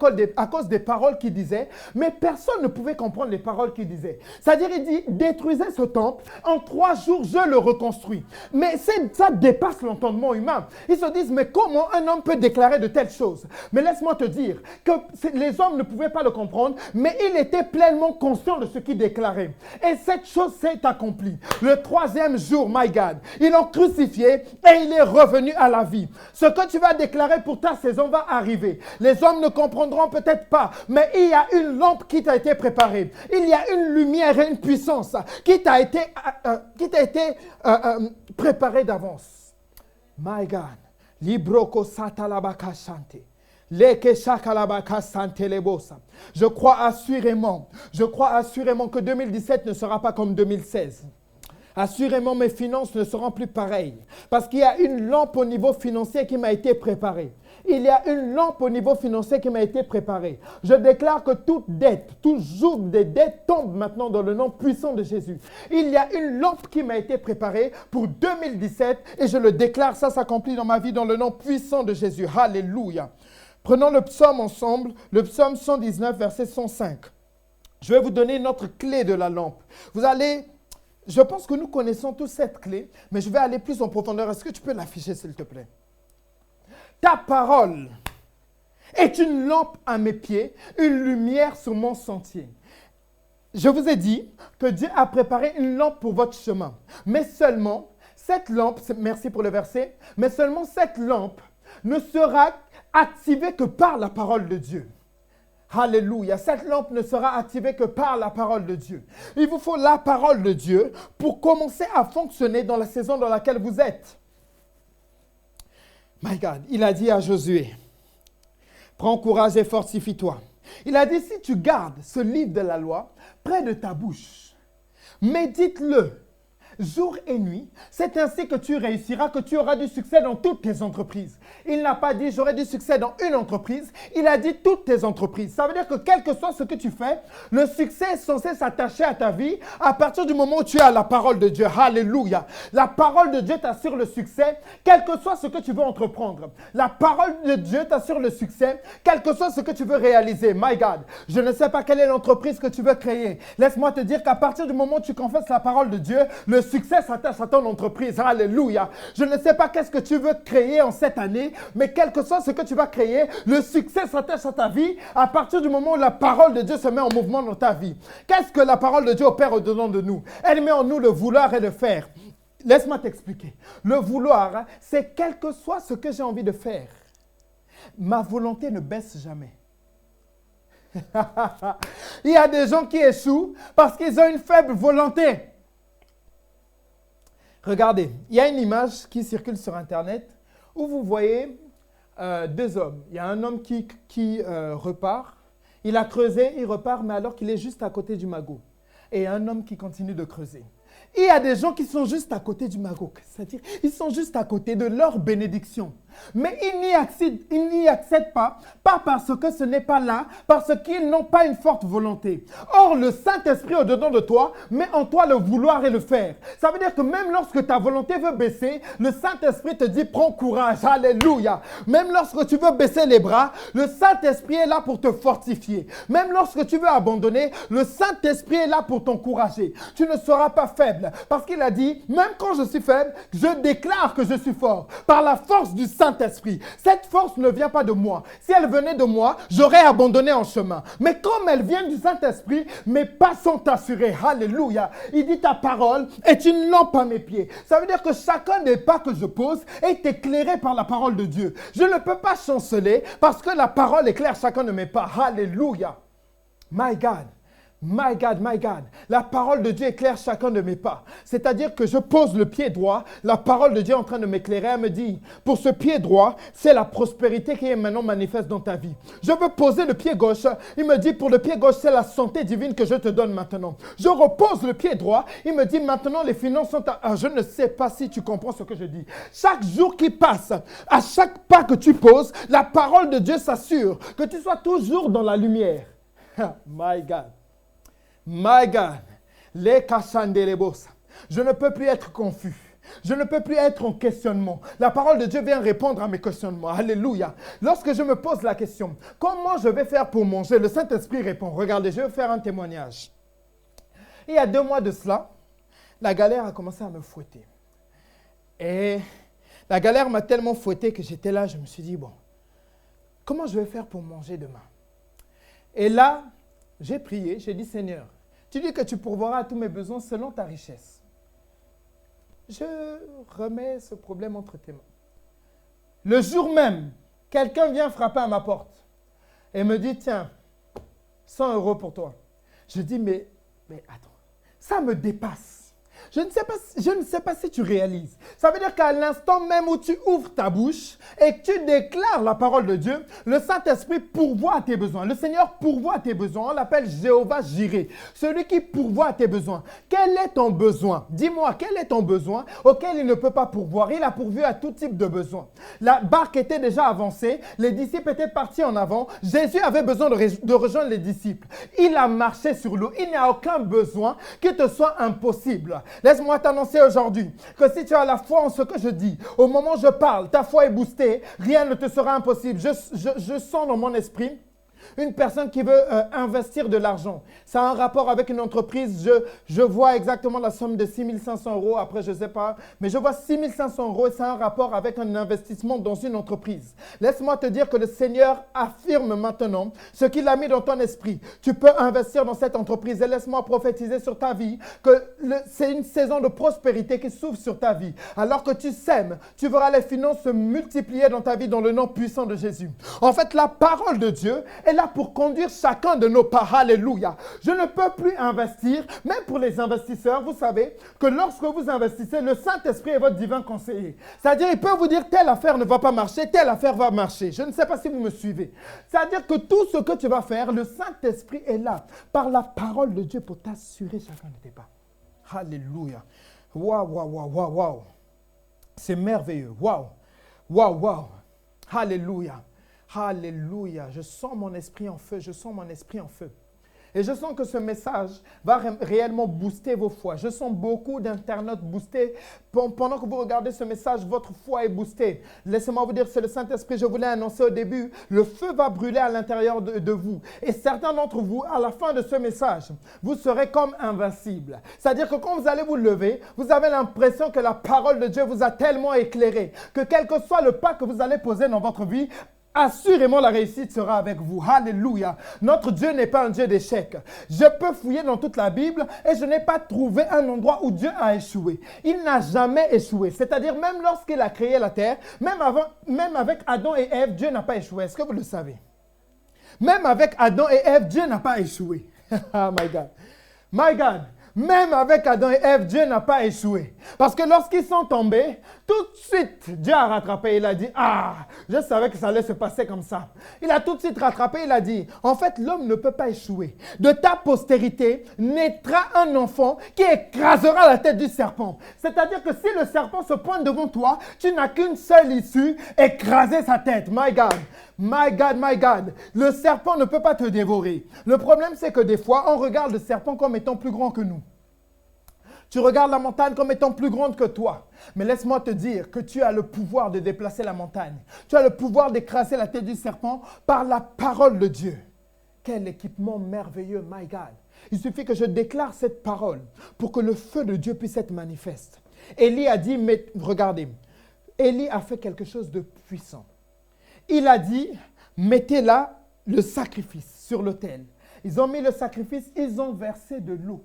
cause des paroles qu'il disait, mais personne ne pouvait comprendre les paroles qu'il disait. C'est-à-dire, il dit, détruisez ce temple, en 3 jours, je le reconstruis. Mais ça dépasse l'entendement humain. Ils se disent, mais comment un homme peut déclarer de telles choses? Mais laisse-moi te dire que les hommes ne pouvaient pas le comprendre, mais il était pleinement conscient de ce qu'il déclarait. Et cette chose s'est accomplie. Le 3e jour, my God, ils l'ont crucifié et il est revenu à la vie. Ce que tu vas déclarer pour ta saison va arriver. Les hommes ne comprendront peut-être pas, mais il y a une lampe qui t'a été préparée. Il y a une lumière et une puissance qui t'a été préparée d'avance. My God, Libroko Satalabaka Shante. Je crois assurément que 2017 ne sera pas comme 2016. Assurément, mes finances ne seront plus pareilles. Parce qu'il y a une lampe au niveau financier qui m'a été préparée. Il y a une lampe au niveau financier qui m'a été préparée. Je déclare que toute dette, tout joug des dettes tombe maintenant dans le nom puissant de Jésus. Il y a une lampe qui m'a été préparée pour 2017 et je le déclare, ça s'accomplit dans ma vie dans le nom puissant de Jésus. Alléluia. Prenons le psaume ensemble, le psaume 119, verset 105. Je vais vous donner notre clé de la lampe. Je pense que nous connaissons tous cette clé, mais je vais aller plus en profondeur. Est-ce que tu peux l'afficher, s'il te plaît? Ta parole est une lampe à mes pieds, une lumière sur mon sentier. Je vous ai dit que Dieu a préparé une lampe pour votre chemin. Mais seulement, cette lampe, merci pour le verset, mais seulement cette lampe ne sera activée que par la parole de Dieu. Alléluia. Cette lampe ne sera activée que par la parole de Dieu. Il vous faut la parole de Dieu pour commencer à fonctionner dans la saison dans laquelle vous êtes. My God, il a dit à Josué, prends courage et fortifie-toi. Il a dit, si tu gardes ce livre de la loi près de ta bouche, médite-le jour et nuit, c'est ainsi que tu réussiras, que tu auras du succès dans toutes tes entreprises. Il n'a pas dit j'aurai du succès dans une entreprise, il a dit toutes tes entreprises. Ça veut dire que quel que soit ce que tu fais, le succès est censé s'attacher à ta vie à partir du moment où tu as la parole de Dieu. Alléluia. La parole de Dieu t'assure le succès, quel que soit ce que tu veux entreprendre. La parole de Dieu t'assure le succès, quel que soit ce que tu veux réaliser. My God, je ne sais pas quelle est l'entreprise que tu veux créer. Laisse-moi te dire qu'à partir du moment où tu confesses la parole de Dieu, le succès s'attache à ton entreprise. Alléluia. Je ne sais pas qu'est-ce que tu veux créer en cette année, mais quel que soit ce que tu vas créer, le succès s'attache à ta vie à partir du moment où la parole de Dieu se met en mouvement dans ta vie. Qu'est-ce que la parole de Dieu opère au-dedans de nous? Elle met en nous le vouloir et le faire. Laisse-moi t'expliquer. Le vouloir, c'est quel que soit ce que j'ai envie de faire. Ma volonté ne baisse jamais. Il y a des gens qui échouent parce qu'ils ont une faible volonté. Regardez, il y a une image qui circule sur Internet où vous voyez deux hommes. Il y a un homme qui repart, il a creusé, il repart, mais alors qu'il est juste à côté du magot. Et un homme qui continue de creuser. Il y a des gens qui sont juste à côté du magot, c'est-à-dire ils sont juste à côté de leur bénédiction. Mais ils n'y accèdent pas parce que ce n'est pas là, parce qu'ils n'ont pas une forte volonté. Or, le Saint-Esprit au-dedans de toi met en toi le vouloir et le faire. Ça veut dire que même lorsque ta volonté veut baisser, le Saint-Esprit te dit prends courage, alléluia. Même lorsque tu veux baisser les bras, le Saint-Esprit est là pour te fortifier. Même lorsque tu veux abandonner, le Saint-Esprit est là pour t'encourager. Tu ne seras pas faible parce qu'il a dit, même quand je suis faible, je déclare que je suis fort par la force du Saint-Esprit. Cette force ne vient pas de moi. Si elle venait de moi, j'aurais abandonné en chemin. Mais comme elle vient du Saint-Esprit, mes pas sont assurés. Alléluia. Il dit ta parole est une lampe à mes pieds. Ça veut dire que chacun des pas que je pose est éclairé par la parole de Dieu. Je ne peux pas chanceler parce que la parole éclaire chacun de mes pas. Alléluia. My God. My God, my God, la parole de Dieu éclaire chacun de mes pas. C'est-à-dire que je pose le pied droit, la parole de Dieu est en train de m'éclairer. Elle me dit, pour ce pied droit, c'est la prospérité qui est maintenant manifeste dans ta vie. Je veux poser le pied gauche. Il me dit, pour le pied gauche, c'est la santé divine que je te donne maintenant. Je repose le pied droit. Il me dit, maintenant, les finances sont à... je ne sais pas si tu comprends ce que je dis. Chaque jour qui passe, à chaque pas que tu poses, la parole de Dieu s'assure que tu sois toujours dans la lumière. My God. My God, les kassandelebosa. Je ne peux plus être confus. Je ne peux plus être en questionnement. La parole de Dieu vient répondre à mes questionnements. Alléluia. Lorsque je me pose la question, comment je vais faire pour manger? Le Saint-Esprit répond. Regardez, je vais faire un témoignage. Il y a 2 mois de cela, la galère a commencé à me fouetter. Et la galère m'a tellement fouetté que j'étais là, je me suis dit, bon, comment je vais faire pour manger demain? Et là, j'ai prié, j'ai dit, Seigneur, tu dis que tu pourvoiras à tous mes besoins selon ta richesse. Je remets ce problème entre tes mains. Le jour même, quelqu'un vient frapper à ma porte et me dit, tiens, 100 € pour toi. Je dis, mais attends, ça me dépasse. Je ne sais pas si tu réalises. Ça veut dire qu'à l'instant même où tu ouvres ta bouche et que tu déclares la parole de Dieu, le Saint-Esprit pourvoit à tes besoins. Le Seigneur pourvoit à tes besoins. On l'appelle Jéhovah Jireh, celui qui pourvoit à tes besoins. Quel est ton besoin? Dis-moi, quel est ton besoin auquel il ne peut pas pourvoir? Il a pourvu à tout type de besoin. La barque était déjà avancée, les disciples étaient partis en avant. Jésus avait besoin de rejoindre les disciples. Il a marché sur l'eau. Il n'y a aucun besoin qui te soit impossible. Laisse-moi t'annoncer aujourd'hui que si tu as la foi en ce que je dis, au moment où je parle, ta foi est boostée, rien ne te sera impossible. Je sens dans mon esprit une personne qui veut investir de l'argent. Ça a un rapport avec une entreprise. Je vois exactement la somme de 6 500 €. Après, je ne sais pas. Mais je vois 6 500 € et ça a un rapport avec un investissement dans une entreprise. Laisse-moi te dire que le Seigneur affirme maintenant ce qu'il a mis dans ton esprit. Tu peux investir dans cette entreprise. Et laisse-moi prophétiser sur ta vie que c'est une saison de prospérité qui s'ouvre sur ta vie. Alors que tu sèmes, tu verras les finances se multiplier dans ta vie dans le nom puissant de Jésus. En fait, la parole de Dieu est là pour conduire chacun de nos pas. Alléluia. Je ne peux plus investir, même pour les investisseurs, vous savez que lorsque vous investissez, le Saint-Esprit est votre divin conseiller. C'est-à-dire, il peut vous dire telle affaire ne va pas marcher, telle affaire va marcher. Je ne sais pas si vous me suivez. C'est-à-dire que tout ce que tu vas faire, le Saint-Esprit est là par la parole de Dieu pour t'assurer chacun de tes pas. Alléluia. Waouh, waouh, waouh, waouh, waouh. C'est merveilleux. Waouh, waouh, waouh. Alléluia. Alléluia. Je sens mon esprit en feu. Je sens mon esprit en feu. Et je sens que ce message va réellement booster vos foi. Je sens beaucoup d'internautes boostés. Pendant que vous regardez ce message, votre foi est boostée. Laissez-moi vous dire, c'est le Saint-Esprit, je vous l'ai annoncé au début. Le feu va brûler à l'intérieur de vous. Et certains d'entre vous, à la fin de ce message, vous serez comme invincibles. C'est-à-dire que quand vous allez vous lever, vous avez l'impression que la parole de Dieu vous a tellement éclairé que quel que soit le pas que vous allez poser dans votre vie, assurément, la réussite sera avec vous. Alléluia. Notre Dieu n'est pas un Dieu d'échec. Je peux fouiller dans toute la Bible et je n'ai pas trouvé un endroit où Dieu a échoué. Il n'a jamais échoué. C'est-à-dire, même lorsqu'il a créé la terre, même avec Adam et Ève, Dieu n'a pas échoué. Est-ce que vous le savez? Même avec Adam et Ève, Dieu n'a pas échoué. Oh my God. My God. Même avec Adam et Ève, Dieu n'a pas échoué. Parce que lorsqu'ils sont tombés, tout de suite, Dieu a rattrapé. Il a dit, je savais que ça allait se passer comme ça. Il a tout de suite rattrapé. Il a dit, en fait, l'homme ne peut pas échouer. De ta postérité naîtra un enfant qui écrasera la tête du serpent. C'est-à-dire que si le serpent se pointe devant toi, tu n'as qu'une seule issue, écraser sa tête. My God. My God, my God. Le serpent ne peut pas te dévorer. Le problème, c'est que des fois, on regarde le serpent comme étant plus grand que nous. Tu regardes la montagne comme étant plus grande que toi. Mais laisse-moi te dire que tu as le pouvoir de déplacer la montagne. Tu as le pouvoir d'écraser la tête du serpent par la parole de Dieu. Quel équipement merveilleux, my God. Il suffit que je déclare cette parole pour que le feu de Dieu puisse être manifeste. Élie a dit, mais regardez, Élie a fait quelque chose de puissant. Il a dit, mettez là le sacrifice sur l'autel. Ils ont mis le sacrifice, ils ont versé de l'eau.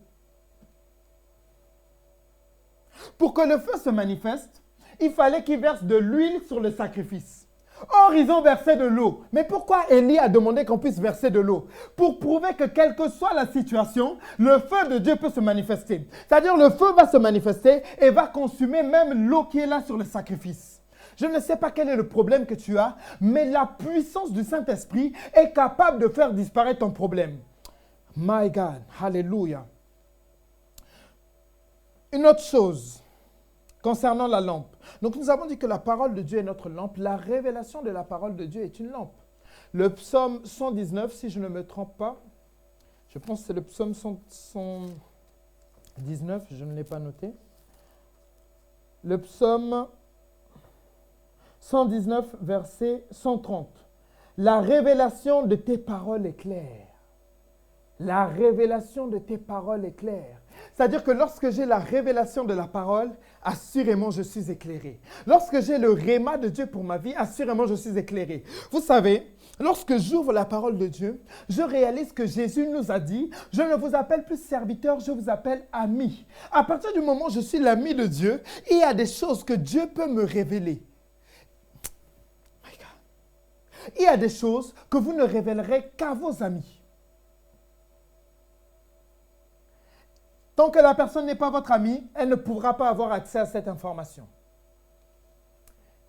Pour que le feu se manifeste, il fallait qu'ils versent de l'huile sur le sacrifice. Or, ils ont versé de l'eau. Mais pourquoi Élie a demandé qu'on puisse verser de l'eau? Pour prouver que quelle que soit la situation, le feu de Dieu peut se manifester. C'est-à-dire le feu va se manifester et va consumer même l'eau qui est là sur le sacrifice. Je ne sais pas quel est le problème que tu as, mais la puissance du Saint-Esprit est capable de faire disparaître ton problème. My God, hallelujah. Une autre chose concernant la lampe. Donc nous avons dit que la parole de Dieu est notre lampe. La révélation de la parole de Dieu est une lampe. Le psaume 119, si je ne me trompe pas, je pense que c'est le psaume 119, je ne l'ai pas noté. Le psaume 119, verset 130. La révélation de tes paroles est claire. La révélation de tes paroles est claire. C'est-à-dire que lorsque j'ai la révélation de la parole, assurément je suis éclairé. Lorsque j'ai le réma de Dieu pour ma vie, assurément je suis éclairé. Vous savez, lorsque j'ouvre la parole de Dieu, je réalise que Jésus nous a dit, je ne vous appelle plus serviteur, je vous appelle ami. À partir du moment où je suis l'ami de Dieu, il y a des choses que Dieu peut me révéler. Il y a des choses que vous ne révélerez qu'à vos amis. Tant que la personne n'est pas votre ami, elle ne pourra pas avoir accès à cette information.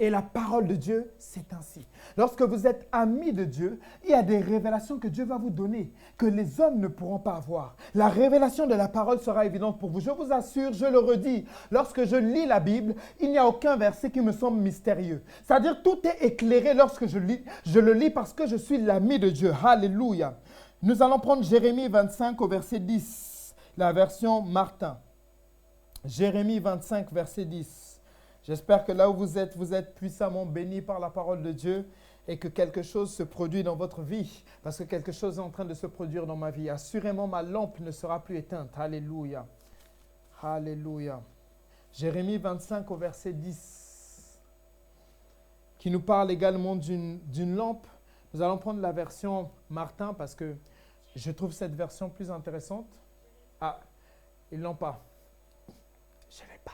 Et la parole de Dieu, c'est ainsi. Lorsque vous êtes ami de Dieu, il y a des révélations que Dieu va vous donner, que les hommes ne pourront pas avoir. La révélation de la parole sera évidente pour vous. Je vous assure, je le redis, lorsque je lis la Bible, il n'y a aucun verset qui me semble mystérieux. C'est-à-dire, tout est éclairé lorsque je le lis parce que je suis l'ami de Dieu. Alléluia. Nous allons prendre Jérémie 25 au verset 10, la version Martin. Jérémie 25, verset 10. J'espère que là où vous êtes puissamment bénis par la parole de Dieu et que quelque chose se produit dans votre vie, parce que quelque chose est en train de se produire dans ma vie. Assurément, ma lampe ne sera plus éteinte. Alléluia. Alléluia. Jérémie 25 au verset 10, qui nous parle également d'une lampe. Nous allons prendre la version Martin parce que je trouve cette version plus intéressante. Ah, ils ne l'ont pas. Je ne l'ai pas.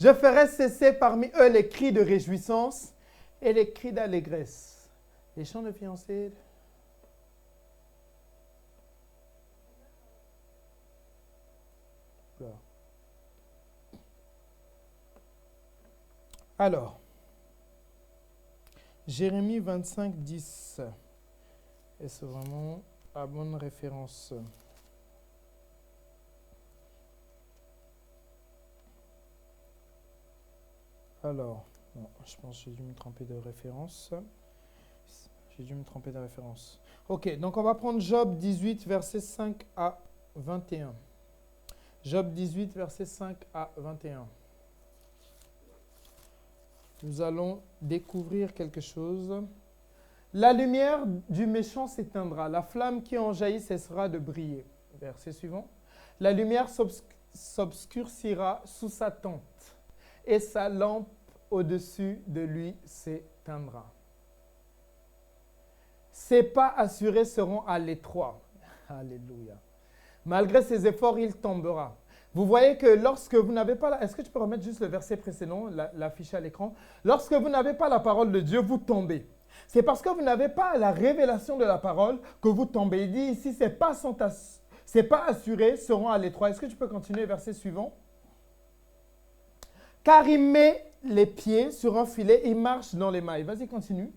Je ferai cesser parmi eux les cris de réjouissance et les cris d'allégresse. Les chants de fiancés. Alors, Jérémie 25, 10. Est-ce vraiment la bonne référence? Alors, non, je pense que j'ai dû me tromper de référence. Ok, donc on va prendre Job 18, versets 5 à 21. Job 18, versets 5 à 21. Nous allons découvrir quelque chose. La lumière du méchant s'éteindra, la flamme qui en jaillit cessera de briller. Verset suivant. La lumière s'obscurcira sous sa tente et sa lampe au-dessus de lui s'éteindra. Ses pas assurés seront à l'étroit. Alléluia. Malgré ses efforts, il tombera. Vous voyez que lorsque vous n'avez pas... Est-ce que tu peux remettre juste le verset précédent, l'afficher à l'écran? Lorsque vous n'avez pas la parole de Dieu, vous tombez. C'est parce que vous n'avez pas la révélation de la parole que vous tombez. Il dit ici, ses pas assurés seront à l'étroit. Est-ce que tu peux continuer, verset suivant? Car il met les pieds sur un filet, il marche dans les mailles. Vas-y, continue.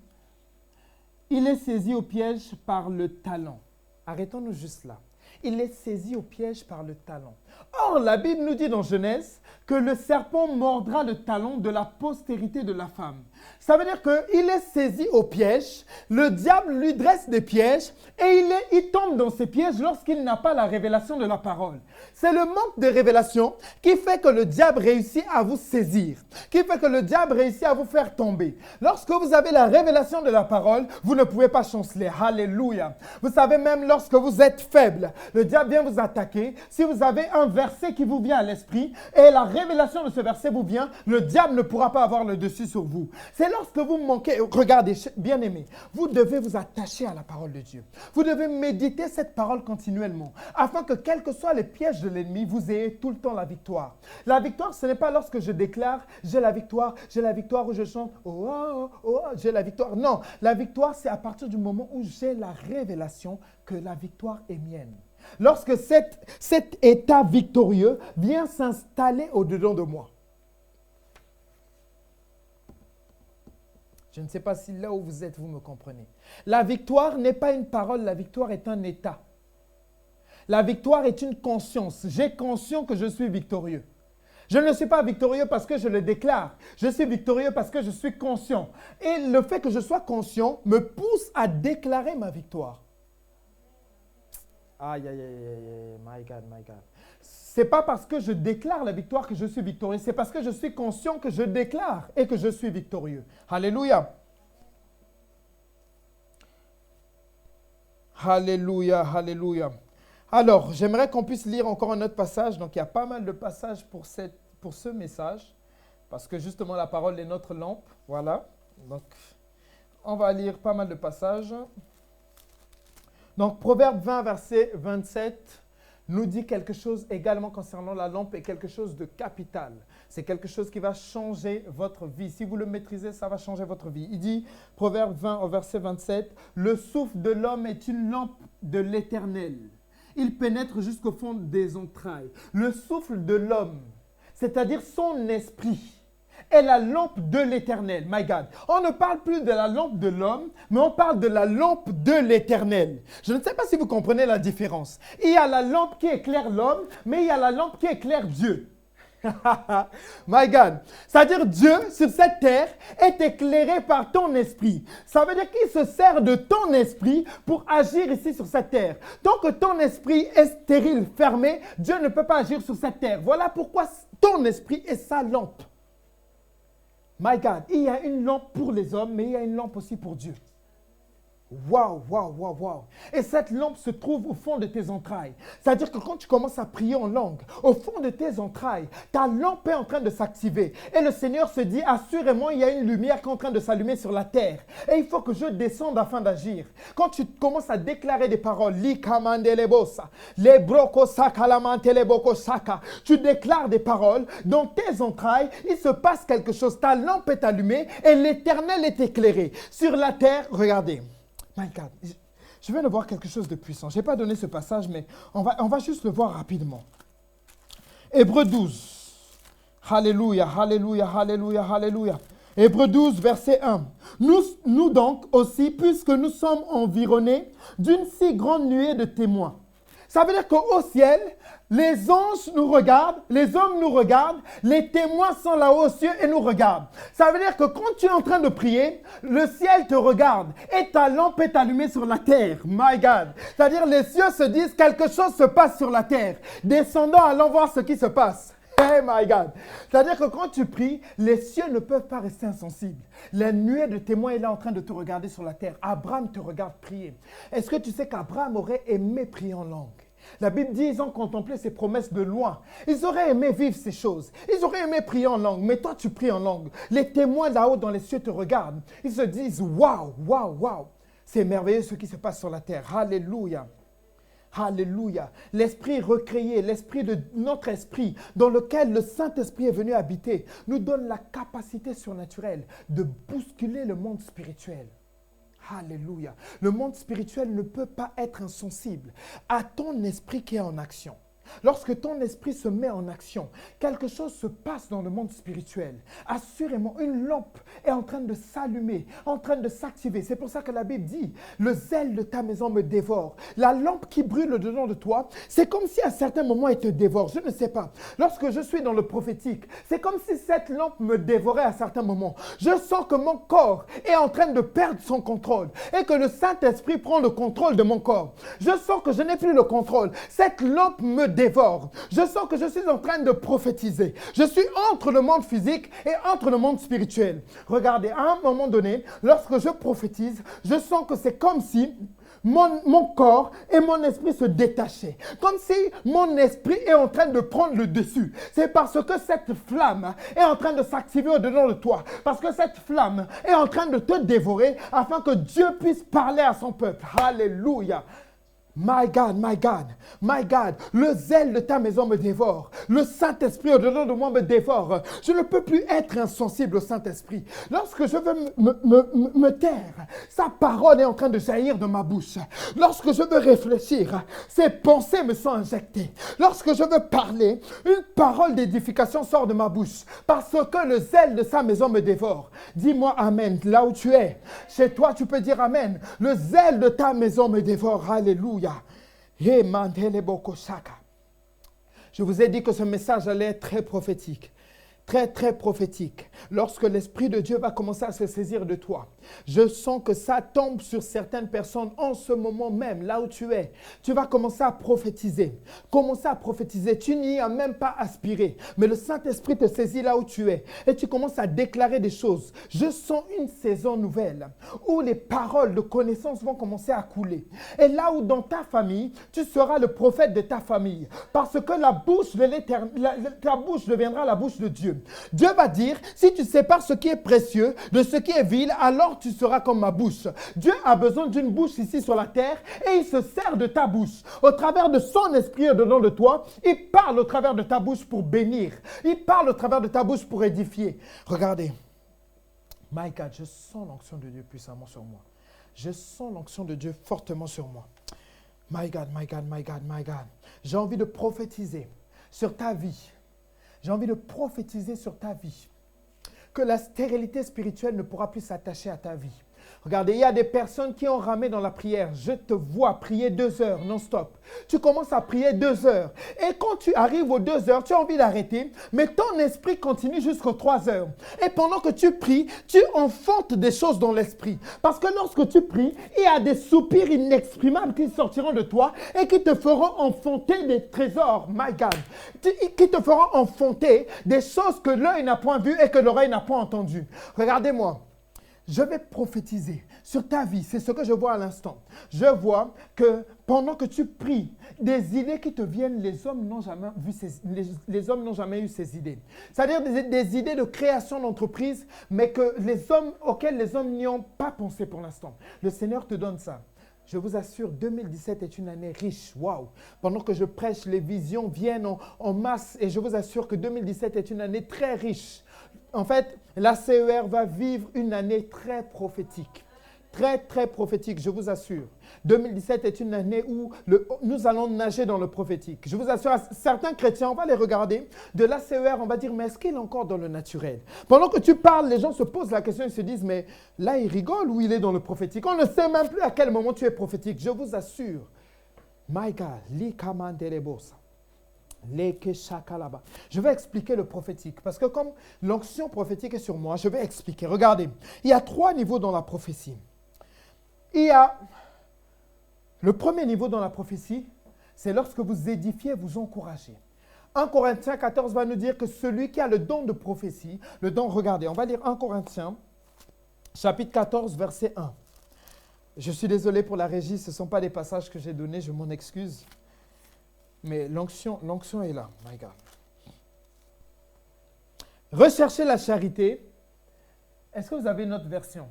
Il est saisi au piège par le talent. Arrêtons-nous juste là. Il est saisi au piège par le talon. Or, la Bible nous dit dans Genèse que le serpent mordra le talon de la postérité de la femme. Ça veut dire qu'il est saisi au piège, le diable lui dresse des pièges et il tombe dans ces pièges lorsqu'il n'a pas la révélation de la parole. C'est le manque de révélation qui fait que le diable réussit à vous saisir, qui fait que le diable réussit à vous faire tomber. Lorsque vous avez la révélation de la parole, vous ne pouvez pas chanceler. Alléluia. Vous savez, même lorsque vous êtes faible, le diable vient vous attaquer. Si vous avez un verset qui vous vient à l'esprit et la révélation de ce verset vous vient, le diable ne pourra pas avoir le dessus sur vous. C'est lorsque vous manquez, regardez, bien-aimés, vous devez vous attacher à la parole de Dieu. Vous devez méditer cette parole continuellement, afin que quels que soient les pièges de l'ennemi, vous ayez tout le temps la victoire. La victoire, ce n'est pas lorsque je déclare, j'ai la victoire, ou je chante, oh, oh, oh, j'ai la victoire. Non, la victoire, c'est à partir du moment où j'ai la révélation que la victoire est mienne. Lorsque cet état victorieux vient s'installer au-dedans de moi. Je ne sais pas si là où vous êtes, vous me comprenez. La victoire n'est pas une parole, la victoire est un état. La victoire est une conscience. J'ai conscience que je suis victorieux. Je ne suis pas victorieux parce que je le déclare. Je suis victorieux parce que je suis conscient. Et le fait que je sois conscient me pousse à déclarer ma victoire. Aïe, aïe, aïe, aïe, my God, my God. Ce n'est pas parce que je déclare la victoire que je suis victorieux. C'est parce que je suis conscient que je déclare et que je suis victorieux. Alléluia. Alléluia, alléluia. Alors, j'aimerais qu'on puisse lire encore un autre passage. Donc, il y a pas mal de passages pour ce message. Parce que justement, la parole est notre lampe. Voilà. Donc, on va lire pas mal de passages. Donc, Proverbe 20, verset 27, nous dit quelque chose également concernant la lampe et quelque chose de capital. C'est quelque chose qui va changer votre vie. Si vous le maîtrisez, ça va changer votre vie. Il dit, Proverbe 20, au verset 27, « Le souffle de l'homme est une lampe de l'Éternel. Il pénètre jusqu'au fond des entrailles. » Le souffle de l'homme, c'est-à-dire son esprit, est la lampe de l'Éternel. My God. On ne parle plus de la lampe de l'homme, mais on parle de la lampe de l'Éternel. Je ne sais pas si vous comprenez la différence. Il y a la lampe qui éclaire l'homme, mais il y a la lampe qui éclaire Dieu. My God. C'est-à-dire Dieu, sur cette terre, est éclairé par ton esprit. Ça veut dire qu'il se sert de ton esprit pour agir ici sur cette terre. Tant que ton esprit est stérile, fermé, Dieu ne peut pas agir sur cette terre. Voilà pourquoi ton esprit est sa lampe. My God, il y a une lampe pour les hommes, mais il y a une lampe aussi pour Dieu. Waouh, waouh, waouh, waouh. Et cette lampe se trouve au fond de tes entrailles. C'est-à-dire que quand tu commences à prier en langue, au fond de tes entrailles, ta lampe est en train de s'activer. Et le Seigneur se dit, assurément, il y a une lumière qui est en train de s'allumer sur la terre. Et il faut que je descende afin d'agir. Quand tu commences à déclarer des paroles, tu déclares des paroles, dans tes entrailles, il se passe quelque chose. Ta lampe est allumée et l'Éternel est éclairé. Sur la terre, regardez. My God, je viens de voir quelque chose de puissant. Je n'ai pas donné ce passage, mais on va juste le voir rapidement. Hébreux 12. Alléluia, alléluia, alléluia, alléluia. Hébreux 12, verset 1. Nous donc aussi, puisque nous sommes environnés d'une si grande nuée de témoins. Ça veut dire qu'au ciel, les anges nous regardent, les hommes nous regardent, les témoins sont là-haut aux cieux et nous regardent. Ça veut dire que quand tu es en train de prier, le ciel te regarde et ta lampe est allumée sur la terre. My God. C'est-à-dire les cieux se disent quelque chose se passe sur la terre. Descendons, allons voir ce qui se passe. Hey my God. C'est-à-dire que quand tu pries, les cieux ne peuvent pas rester insensibles. La nuée de témoins est là en train de te regarder sur la terre. Abraham te regarde prier. Est-ce que tu sais qu'Abraham aurait aimé prier en langue? La Bible dit qu'ils ont contemplé ses promesses de loin. Ils auraient aimé vivre ces choses. Ils auraient aimé prier en langue. Mais toi, tu pries en langue. Les témoins là-haut dans les cieux te regardent. Ils se disent, waouh, waouh, waouh. C'est merveilleux ce qui se passe sur la terre. Alléluia. Alléluia. L'esprit recréé, l'esprit de notre esprit, dans lequel le Saint-Esprit est venu habiter, nous donne la capacité surnaturelle de bousculer le monde spirituel. Alléluia. Le monde spirituel ne peut pas être insensible à ton esprit qui est en action. Lorsque ton esprit se met en action, quelque chose se passe dans le monde spirituel. Assurément, une lampe est en train de s'allumer, en train de s'activer. C'est pour ça que la Bible dit, le zèle de ta maison me dévore. La lampe qui brûle au-dedans de toi, c'est comme si à certains moments elle te dévore. Je ne sais pas. Lorsque je suis dans le prophétique, c'est comme si cette lampe me dévorait à certains moments. Je sens que mon corps est en train de perdre son contrôle et que le Saint-Esprit prend le contrôle de mon corps. Je sens que je n'ai plus le contrôle. Cette lampe me dévore. Je sens que je suis en train de prophétiser. Je suis entre le monde physique et entre le monde spirituel. Regardez, à un moment donné, lorsque je prophétise, je sens que c'est comme si mon corps et mon esprit se détachaient. Comme si mon esprit est en train de prendre le dessus. C'est parce que cette flamme est en train de s'activer au-dedans de toi. Parce que cette flamme est en train de te dévorer afin que Dieu puisse parler à son peuple. Alléluia. My God, my God, my God, le zèle de ta maison me dévore. Le Saint-Esprit au-dedans de moi me dévore. Je ne peux plus être insensible au Saint-Esprit. Lorsque je veux me taire, sa parole est en train de jaillir de ma bouche. Lorsque je veux réfléchir, ses pensées me sont injectées. Lorsque je veux parler, une parole d'édification sort de ma bouche. Parce que le zèle de sa maison me dévore. Dis-moi Amen, là où tu es. Chez toi, tu peux dire Amen. Le zèle de ta maison me dévore. Alléluia. Je vous ai dit que ce message allait être très prophétique. Très, très prophétique. Lorsque l'Esprit de Dieu va commencer à se saisir de toi, je sens que ça tombe sur certaines personnes en ce moment même, là où tu es. Tu vas commencer à prophétiser. Commencer à prophétiser. Tu n'y as même pas aspiré. Mais le Saint-Esprit te saisit là où tu es. Et tu commences à déclarer des choses. Je sens une saison nouvelle où les paroles de connaissance vont commencer à couler. Et là où dans ta famille, tu seras le prophète de ta famille. Parce que la bouche de l'Éternel, ta bouche deviendra la bouche de Dieu. Dieu va dire, si tu sépares ce qui est précieux de ce qui est vil, alors tu seras comme ma bouche. Dieu a besoin d'une bouche ici sur la terre et il se sert de ta bouche. Au travers de son esprit au-dedans de toi, il parle au travers de ta bouche pour bénir. Il parle au travers de ta bouche pour édifier. Regardez. My God, je sens l'onction de Dieu puissamment sur moi. Je sens l'onction de Dieu fortement sur moi. My God, my God, my God, my God. J'ai envie de prophétiser sur ta vie. J'ai envie de prophétiser sur ta vie que la stérilité spirituelle ne pourra plus s'attacher à ta vie. Regardez, il y a des personnes qui ont ramé dans la prière. Je te vois prier 2 heures non-stop. Tu commences à prier 2 heures. Et quand tu arrives aux 2 heures, tu as envie d'arrêter, mais ton esprit continue jusqu'aux 3 heures. Et pendant que tu pries, tu enfantes des choses dans l'esprit. Parce que lorsque tu pries, il y a des soupirs inexprimables qui sortiront de toi et qui te feront enfanter des trésors, my God. Qui te feront enfanter des choses que l'œil n'a point vues et que l'oreille n'a point entendues. Regardez-moi. Je vais prophétiser sur ta vie, c'est ce que je vois à l'instant. Je vois que pendant que tu pries, des idées qui te viennent, les hommes n'ont jamais les hommes n'ont jamais eu ces idées. C'est-à-dire des idées de création d'entreprise, mais auxquelles les hommes n'y ont pas pensé pour l'instant. Le Seigneur te donne ça. Je vous assure, 2017 est une année riche. Waouh! Pendant que je prêche, les visions viennent en masse et je vous assure que 2017 est une année très riche. En fait, la CER va vivre une année très prophétique. Très, très prophétique, je vous assure. 2017 est une année où nous allons nager dans le prophétique. Je vous assure, certains chrétiens, on va les regarder. De la CER, on va dire, mais est-ce qu'il est encore dans le naturel? Pendant que tu parles, les gens se posent la question, ils se disent, mais là, il rigole ou il est dans le prophétique? On ne sait même plus à quel moment tu es prophétique. Je vous assure. My God, li kamandelebosa. Je vais expliquer le prophétique parce que comme l'onction prophétique est sur moi, je vais expliquer. Regardez, il y a 3 niveaux dans la prophétie. Il y a le premier niveau dans la prophétie, c'est lorsque vous édifiez, vous encouragez. 1 Corinthiens 14 va nous dire que celui qui a le don de prophétie, le don, regardez, on va lire 1 Corinthiens, chapitre 14, verset 1. Je suis désolé pour la régie, ce ne sont pas les passages que j'ai donnés, je m'en excuse. Mais l'onction est là, my God. Recherchez la charité. Est-ce que vous avez une autre version?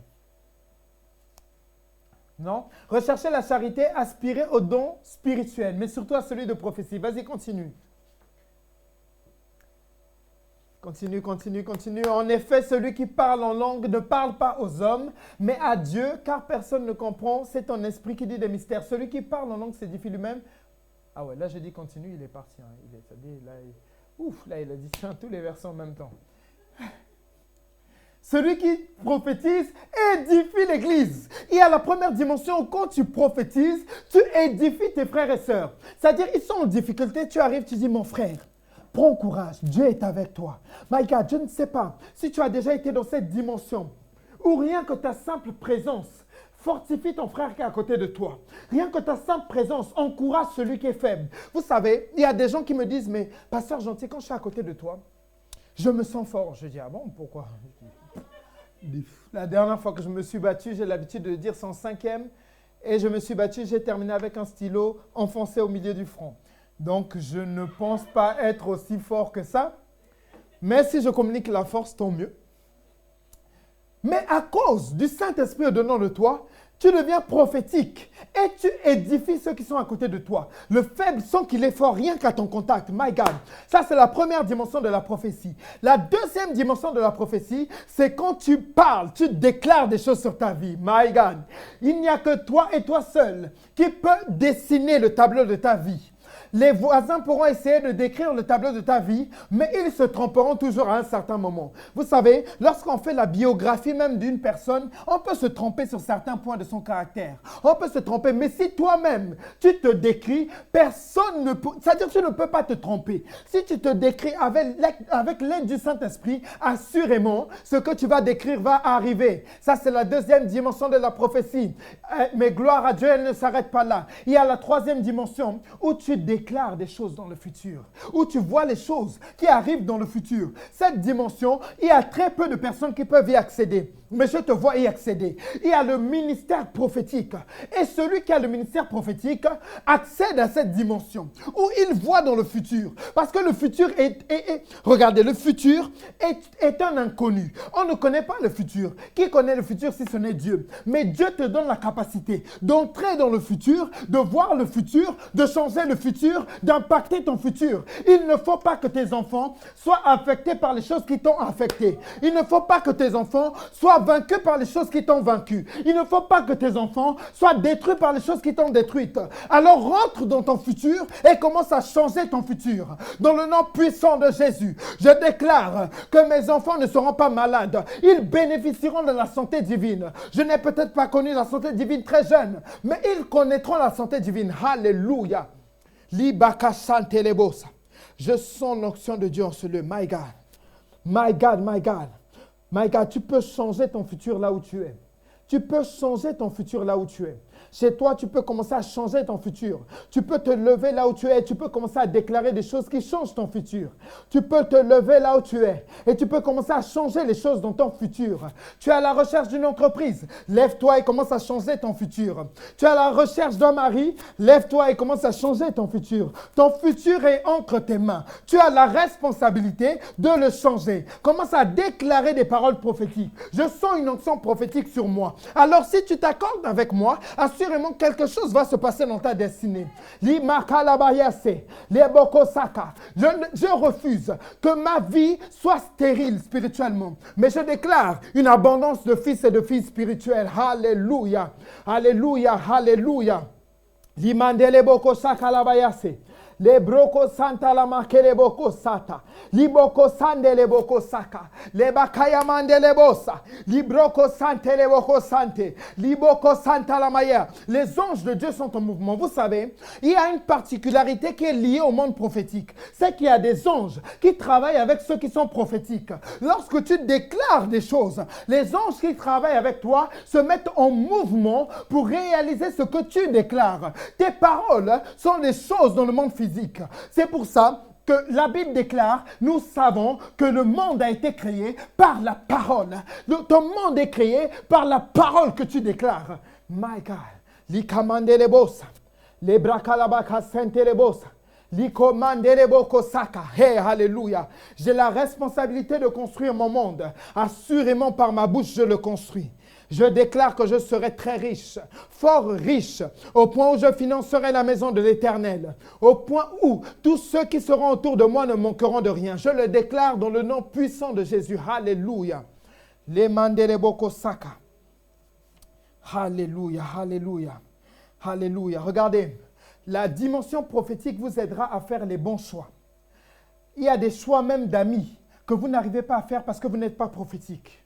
Non? Recherchez la charité, aspirez au don spirituel, mais surtout à celui de prophétie. Vas-y, continue. Continue. En effet, celui qui parle en langue ne parle pas aux hommes, mais à Dieu, car personne ne comprend. C'est ton esprit qui dit des mystères. Celui qui parle en langue s'édifie lui-même. Ah ouais, là, j'ai dit continue, il est parti. Hein. Là, il a dit tiens, tous les versets en même temps. Celui qui prophétise édifie l'Église. Et à la première dimension, quand tu prophétises, tu édifies tes frères et sœurs. C'est-à-dire, ils sont en difficulté, tu arrives, tu dis, mon frère, prends courage, Dieu est avec toi. My God, je ne sais pas si tu as déjà été dans cette dimension où rien que ta simple présence fortifie ton frère qui est à côté de toi. Rien que ta simple présence encourage celui qui est faible. Vous savez, il y a des gens qui me disent, mais pasteur gentil, quand je suis à côté de toi, je me sens fort. Je dis, ah bon, pourquoi? La dernière fois que je me suis battu, j'ai l'habitude de dire 105e, et je me suis battu, j'ai terminé avec un stylo enfoncé au milieu du front. Donc, je ne pense pas être aussi fort que ça. Mais si je communique la force, tant mieux. Mais à cause du Saint-Esprit au-dedans de toi, tu deviens prophétique et tu édifies ceux qui sont à côté de toi. Le faible sent qu'il est fort rien qu'à ton contact. My God. Ça, c'est la première dimension de la prophétie. La deuxième dimension de la prophétie, c'est quand tu parles, tu déclares des choses sur ta vie. My God. Il n'y a que toi et toi seul qui peut dessiner le tableau de ta vie. Les voisins pourront essayer de décrire le tableau de ta vie, mais ils se tromperont toujours à un certain moment. Vous savez, lorsqu'on fait la biographie même d'une personne, on peut se tromper sur certains points de son caractère. On peut se tromper, mais si toi-même, tu te décris, personne ne peut... C'est-à-dire que tu ne peux pas te tromper. Si tu te décris avec l'aide du Saint-Esprit, assurément, ce que tu vas décrire va arriver. Ça, c'est la deuxième dimension de la prophétie. Mais gloire à Dieu, elle ne s'arrête pas là. Il y a la troisième dimension où tu déclares des choses dans le futur, où tu vois les choses qui arrivent dans le futur. Cette dimension, il y a très peu de personnes qui peuvent y accéder. Mais je te vois y accéder. Il y a le ministère prophétique. Et celui qui a le ministère prophétique accède à cette dimension où il voit dans le futur. Parce que le futur regardez, le futur est un inconnu. On ne connaît pas le futur. Qui connaît le futur si ce n'est Dieu? Mais Dieu te donne la capacité d'entrer dans le futur, de voir le futur, de changer le futur, d'impacter ton futur. Il ne faut pas que tes enfants soient affectés par les choses qui t'ont affecté. Il ne faut pas que tes enfants soient vaincus par les choses qui t'ont vaincu. Il ne faut pas que tes enfants soient détruits par les choses qui t'ont détruite. Alors rentre dans ton futur et commence à changer ton futur. Dans le nom puissant de Jésus, je déclare que mes enfants ne seront pas malades. Ils bénéficieront de la santé divine. Je n'ai peut-être pas connu la santé divine très jeune, mais ils connaîtront la santé divine. Alléluia. Libaka santelebosa. Je sens l'onction de Dieu en ce lieu. My God. My God, my God. My God, tu peux changer ton futur là où tu es. Tu peux changer ton futur là où tu es. Chez toi, tu peux commencer à changer ton futur. Tu peux te lever là où tu es. Tu peux commencer à déclarer des choses qui changent ton futur. Tu peux te lever là où tu es. Et tu peux commencer à changer les choses dans ton futur. Tu es à la recherche d'une entreprise. Lève-toi et commence à changer ton futur. Tu es à la recherche d'un mari. Lève-toi et commence à changer ton futur. Ton futur est entre tes mains. Tu as la responsabilité de le changer. Commence à déclarer des paroles prophétiques. Je sens une onction prophétique sur moi. Alors si tu t'accordes avec moi, assurément quelque chose va se passer dans ta destinée. Je refuse que ma vie soit stérile spirituellement. Mais je déclare une abondance de fils et de filles spirituels. Alléluia. Alléluia. Alléluia. Limandele boko saka labayase. Le broko santa la makere boko sata. Li boko sande le boko saka. Le bakaya mande le bosa. Li broko sante le boko sante. Li boko santa la maya. Les anges de Dieu sont en mouvement. Vous savez, il y a une particularité qui est liée au monde prophétique. C'est qu'il y a des anges qui travaillent avec ceux qui sont prophétiques. Lorsque tu déclares des choses, les anges qui travaillent avec toi se mettent en mouvement pour réaliser ce que tu déclares. Tes paroles sont des choses dans le monde physique. C'est pour ça que la Bible déclare, nous savons que le monde a été créé par la parole. Ton monde est créé par la parole que tu déclares. My God. Li kamande le bosa. Le brakalabaka sente le bosa. Li komande le boko saka. Hey, alléluia. J'ai la responsabilité de construire mon monde. Assurément par ma bouche, je le construis. Je déclare que je serai très riche, fort riche, au point où je financerai la maison de l'Éternel, au point où tous ceux qui seront autour de moi ne manqueront de rien. Je le déclare dans le nom puissant de Jésus. Alléluia. Les mandele boko saka. Alléluia, alléluia, alléluia. Regardez, la dimension prophétique vous aidera à faire les bons choix. Il y a des choix même d'amis que vous n'arrivez pas à faire parce que vous n'êtes pas prophétique.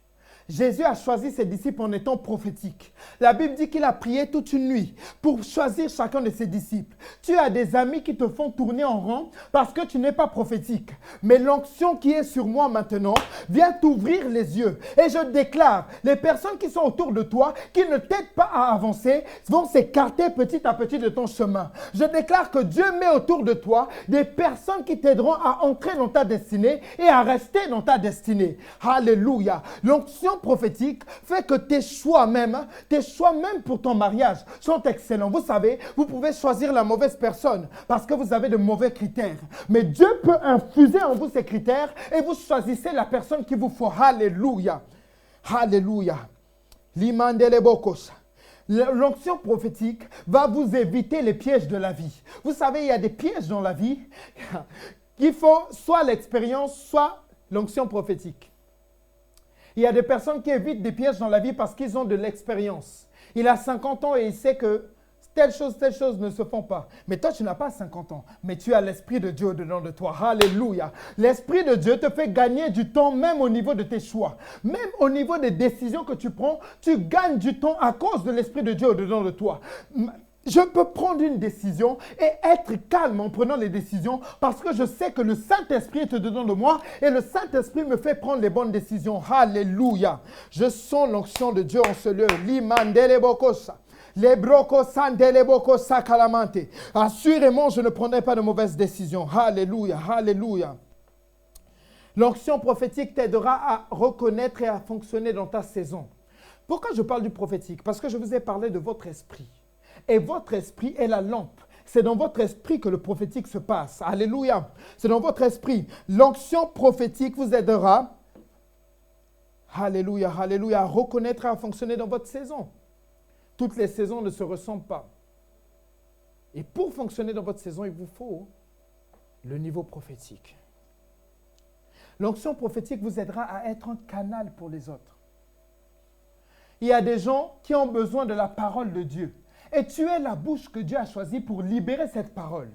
Jésus a choisi ses disciples en étant prophétique. La Bible dit qu'il a prié toute une nuit pour choisir chacun de ses disciples. Tu as des amis qui te font tourner en rond parce que tu n'es pas prophétique. Mais l'onction qui est sur moi maintenant vient t'ouvrir les yeux. Et je déclare, les personnes qui sont autour de toi, qui ne t'aident pas à avancer, vont s'écarter petit à petit de ton chemin. Je déclare que Dieu met autour de toi des personnes qui t'aideront à entrer dans ta destinée et à rester dans ta destinée. Alléluia. L'onction prophétique fait que tes choix même pour ton mariage sont excellents. Vous savez, vous pouvez choisir la mauvaise personne parce que vous avez de mauvais critères. Mais Dieu peut infuser en vous ces critères et vous choisissez la personne qu'il vous faut. Alléluia. Alléluia. L'imandele bokos. L'onction prophétique va vous éviter les pièges de la vie. Vous savez, il y a des pièges dans la vie qu'il faut soit l'expérience, soit l'onction prophétique. Il y a des personnes qui évitent des pièges dans la vie parce qu'ils ont de l'expérience. Il a 50 ans et il sait que telle chose ne se font pas. Mais toi, tu n'as pas 50 ans, mais tu as l'Esprit de Dieu au-dedans de toi. Alléluia. L'Esprit de Dieu te fait gagner du temps même au niveau de tes choix. Même au niveau des décisions que tu prends, tu gagnes du temps à cause de l'Esprit de Dieu au-dedans de toi. Je peux prendre une décision et être calme en prenant les décisions parce que je sais que le Saint-Esprit est dedans de moi et le Saint-Esprit me fait prendre les bonnes décisions. Alléluia. Je sens l'onction de Dieu en ce lieu. L'imandele bokosa. Les brocos sandele bokosa kalamante. Assurément, je ne prendrai pas de mauvaises décisions. Alléluia. Alléluia. L'onction prophétique t'aidera à reconnaître et à fonctionner dans ta saison. Pourquoi je parle du prophétique? Parce que je vous ai parlé de votre esprit. Et votre esprit est la lampe. C'est dans votre esprit que le prophétique se passe. Alléluia. C'est dans votre esprit. L'onction prophétique vous aidera, alléluia, alléluia, à reconnaître et à fonctionner dans votre saison. Toutes les saisons ne se ressemblent pas. Et pour fonctionner dans votre saison, il vous faut le niveau prophétique. L'onction prophétique vous aidera à être un canal pour les autres. Il y a des gens qui ont besoin de la parole de Dieu. Et tu es la bouche que Dieu a choisie pour libérer cette parole.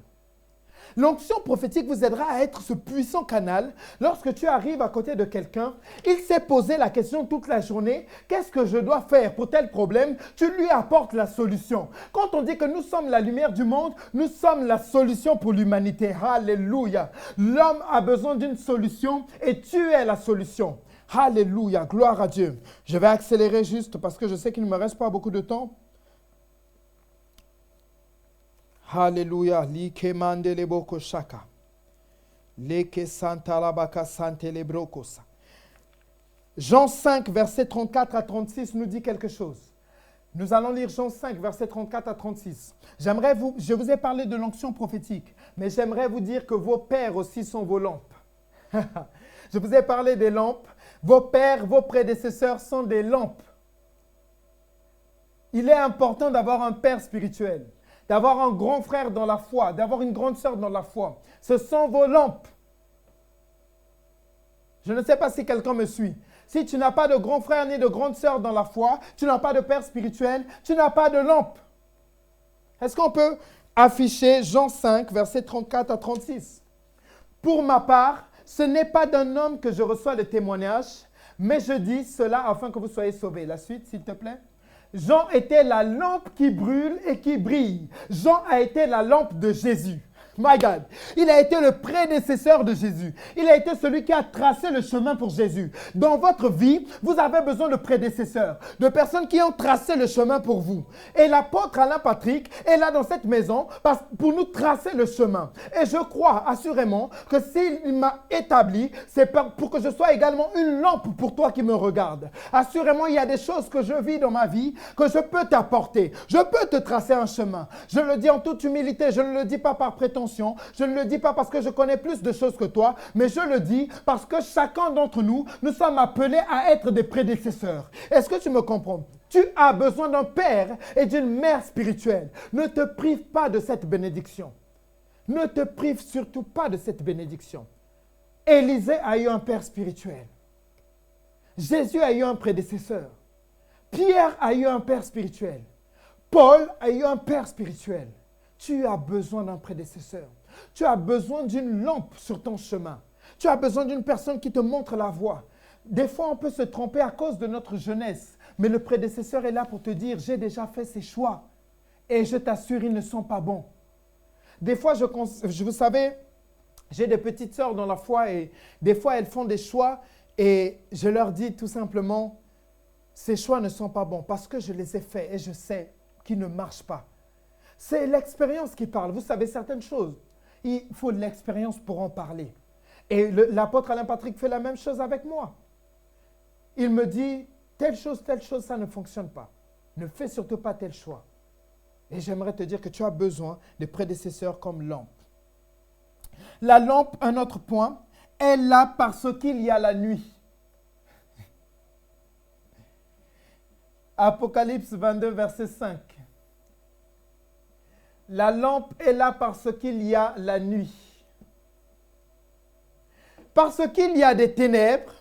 L'onction prophétique vous aidera à être ce puissant canal. Lorsque tu arrives à côté de quelqu'un, il s'est posé la question toute la journée, qu'est-ce que je dois faire pour tel problème? Tu lui apportes la solution. Quand on dit que nous sommes la lumière du monde, nous sommes la solution pour l'humanité. Alléluia. L'homme a besoin d'une solution et tu es la solution. Alléluia. Gloire à Dieu. Je vais accélérer juste parce que je sais qu'il ne me reste pas beaucoup de temps. Alléluia. Likemande leboko shaka. Leke santa labaka sante lebrokosa. Jean 5, verset 34 à 36 nous dit quelque chose. Nous allons lire Jean 5, verset 34 à 36. Je vous ai parlé de l'onction prophétique, mais j'aimerais vous dire que vos pères aussi sont vos lampes. Je vous ai parlé des lampes. Vos pères, vos prédécesseurs sont des lampes. Il est important d'avoir un père spirituel, d'avoir un grand frère dans la foi, d'avoir une grande sœur dans la foi. Ce sont vos lampes. Je ne sais pas si quelqu'un me suit. Si tu n'as pas de grand frère ni de grande sœur dans la foi, tu n'as pas de père spirituel, tu n'as pas de lampe. Est-ce qu'on peut afficher Jean 5, versets 34 à 36? Pour ma part, ce n'est pas d'un homme que je reçois le témoignage, mais je dis cela afin que vous soyez sauvés. La suite, s'il te plaît. Jean était la lampe qui brûle et qui brille. Jean a été la lampe de Jésus. My God, il a été le prédécesseur de Jésus. Il a été celui qui a tracé le chemin pour Jésus. Dans votre vie, vous avez besoin de prédécesseurs, de personnes qui ont tracé le chemin pour vous. Et l'apôtre Alain Patrick est là dans cette maison pour nous tracer le chemin. Et je crois assurément que s'il m'a établi, c'est pour que je sois également une lampe pour toi qui me regardes. Assurément, il y a des choses que je vis dans ma vie que je peux t'apporter. Je peux te tracer un chemin. Je le dis en toute humilité, je ne le dis pas par prétention. Je ne le dis pas parce que je connais plus de choses que toi, mais je le dis parce que chacun d'entre nous, nous sommes appelés à être des prédécesseurs. Est-ce que tu me comprends? Tu as besoin d'un père et d'une mère spirituelle. Ne te prive pas de cette bénédiction. Ne te prive surtout pas de cette bénédiction. Élisée a eu un père spirituel. Jésus a eu un prédécesseur. Pierre a eu un père spirituel. Paul a eu un père spirituel. Tu as besoin d'un prédécesseur. Tu as besoin d'une lampe sur ton chemin. Tu as besoin d'une personne qui te montre la voie. Des fois, on peut se tromper à cause de notre jeunesse. Mais le prédécesseur est là pour te dire, j'ai déjà fait ces choix. Et je t'assure, ils ne sont pas bons. Des fois, vous savez, j'ai des petites sœurs dans la foi et des fois, elles font des choix et je leur dis tout simplement, ces choix ne sont pas bons parce que je les ai faits et je sais qu'ils ne marchent pas. C'est l'expérience qui parle. Vous savez certaines choses. Il faut de l'expérience pour en parler. Et l'apôtre Alain Patrick fait la même chose avec moi. Il me dit, telle chose, ça ne fonctionne pas. Ne fais surtout pas tel choix. Et j'aimerais te dire que tu as besoin de prédécesseurs comme lampe. La lampe, un autre point, est là parce qu'il y a la nuit. Apocalypse 22, verset 5. La lampe est là parce qu'il y a la nuit. Parce qu'il y a des ténèbres,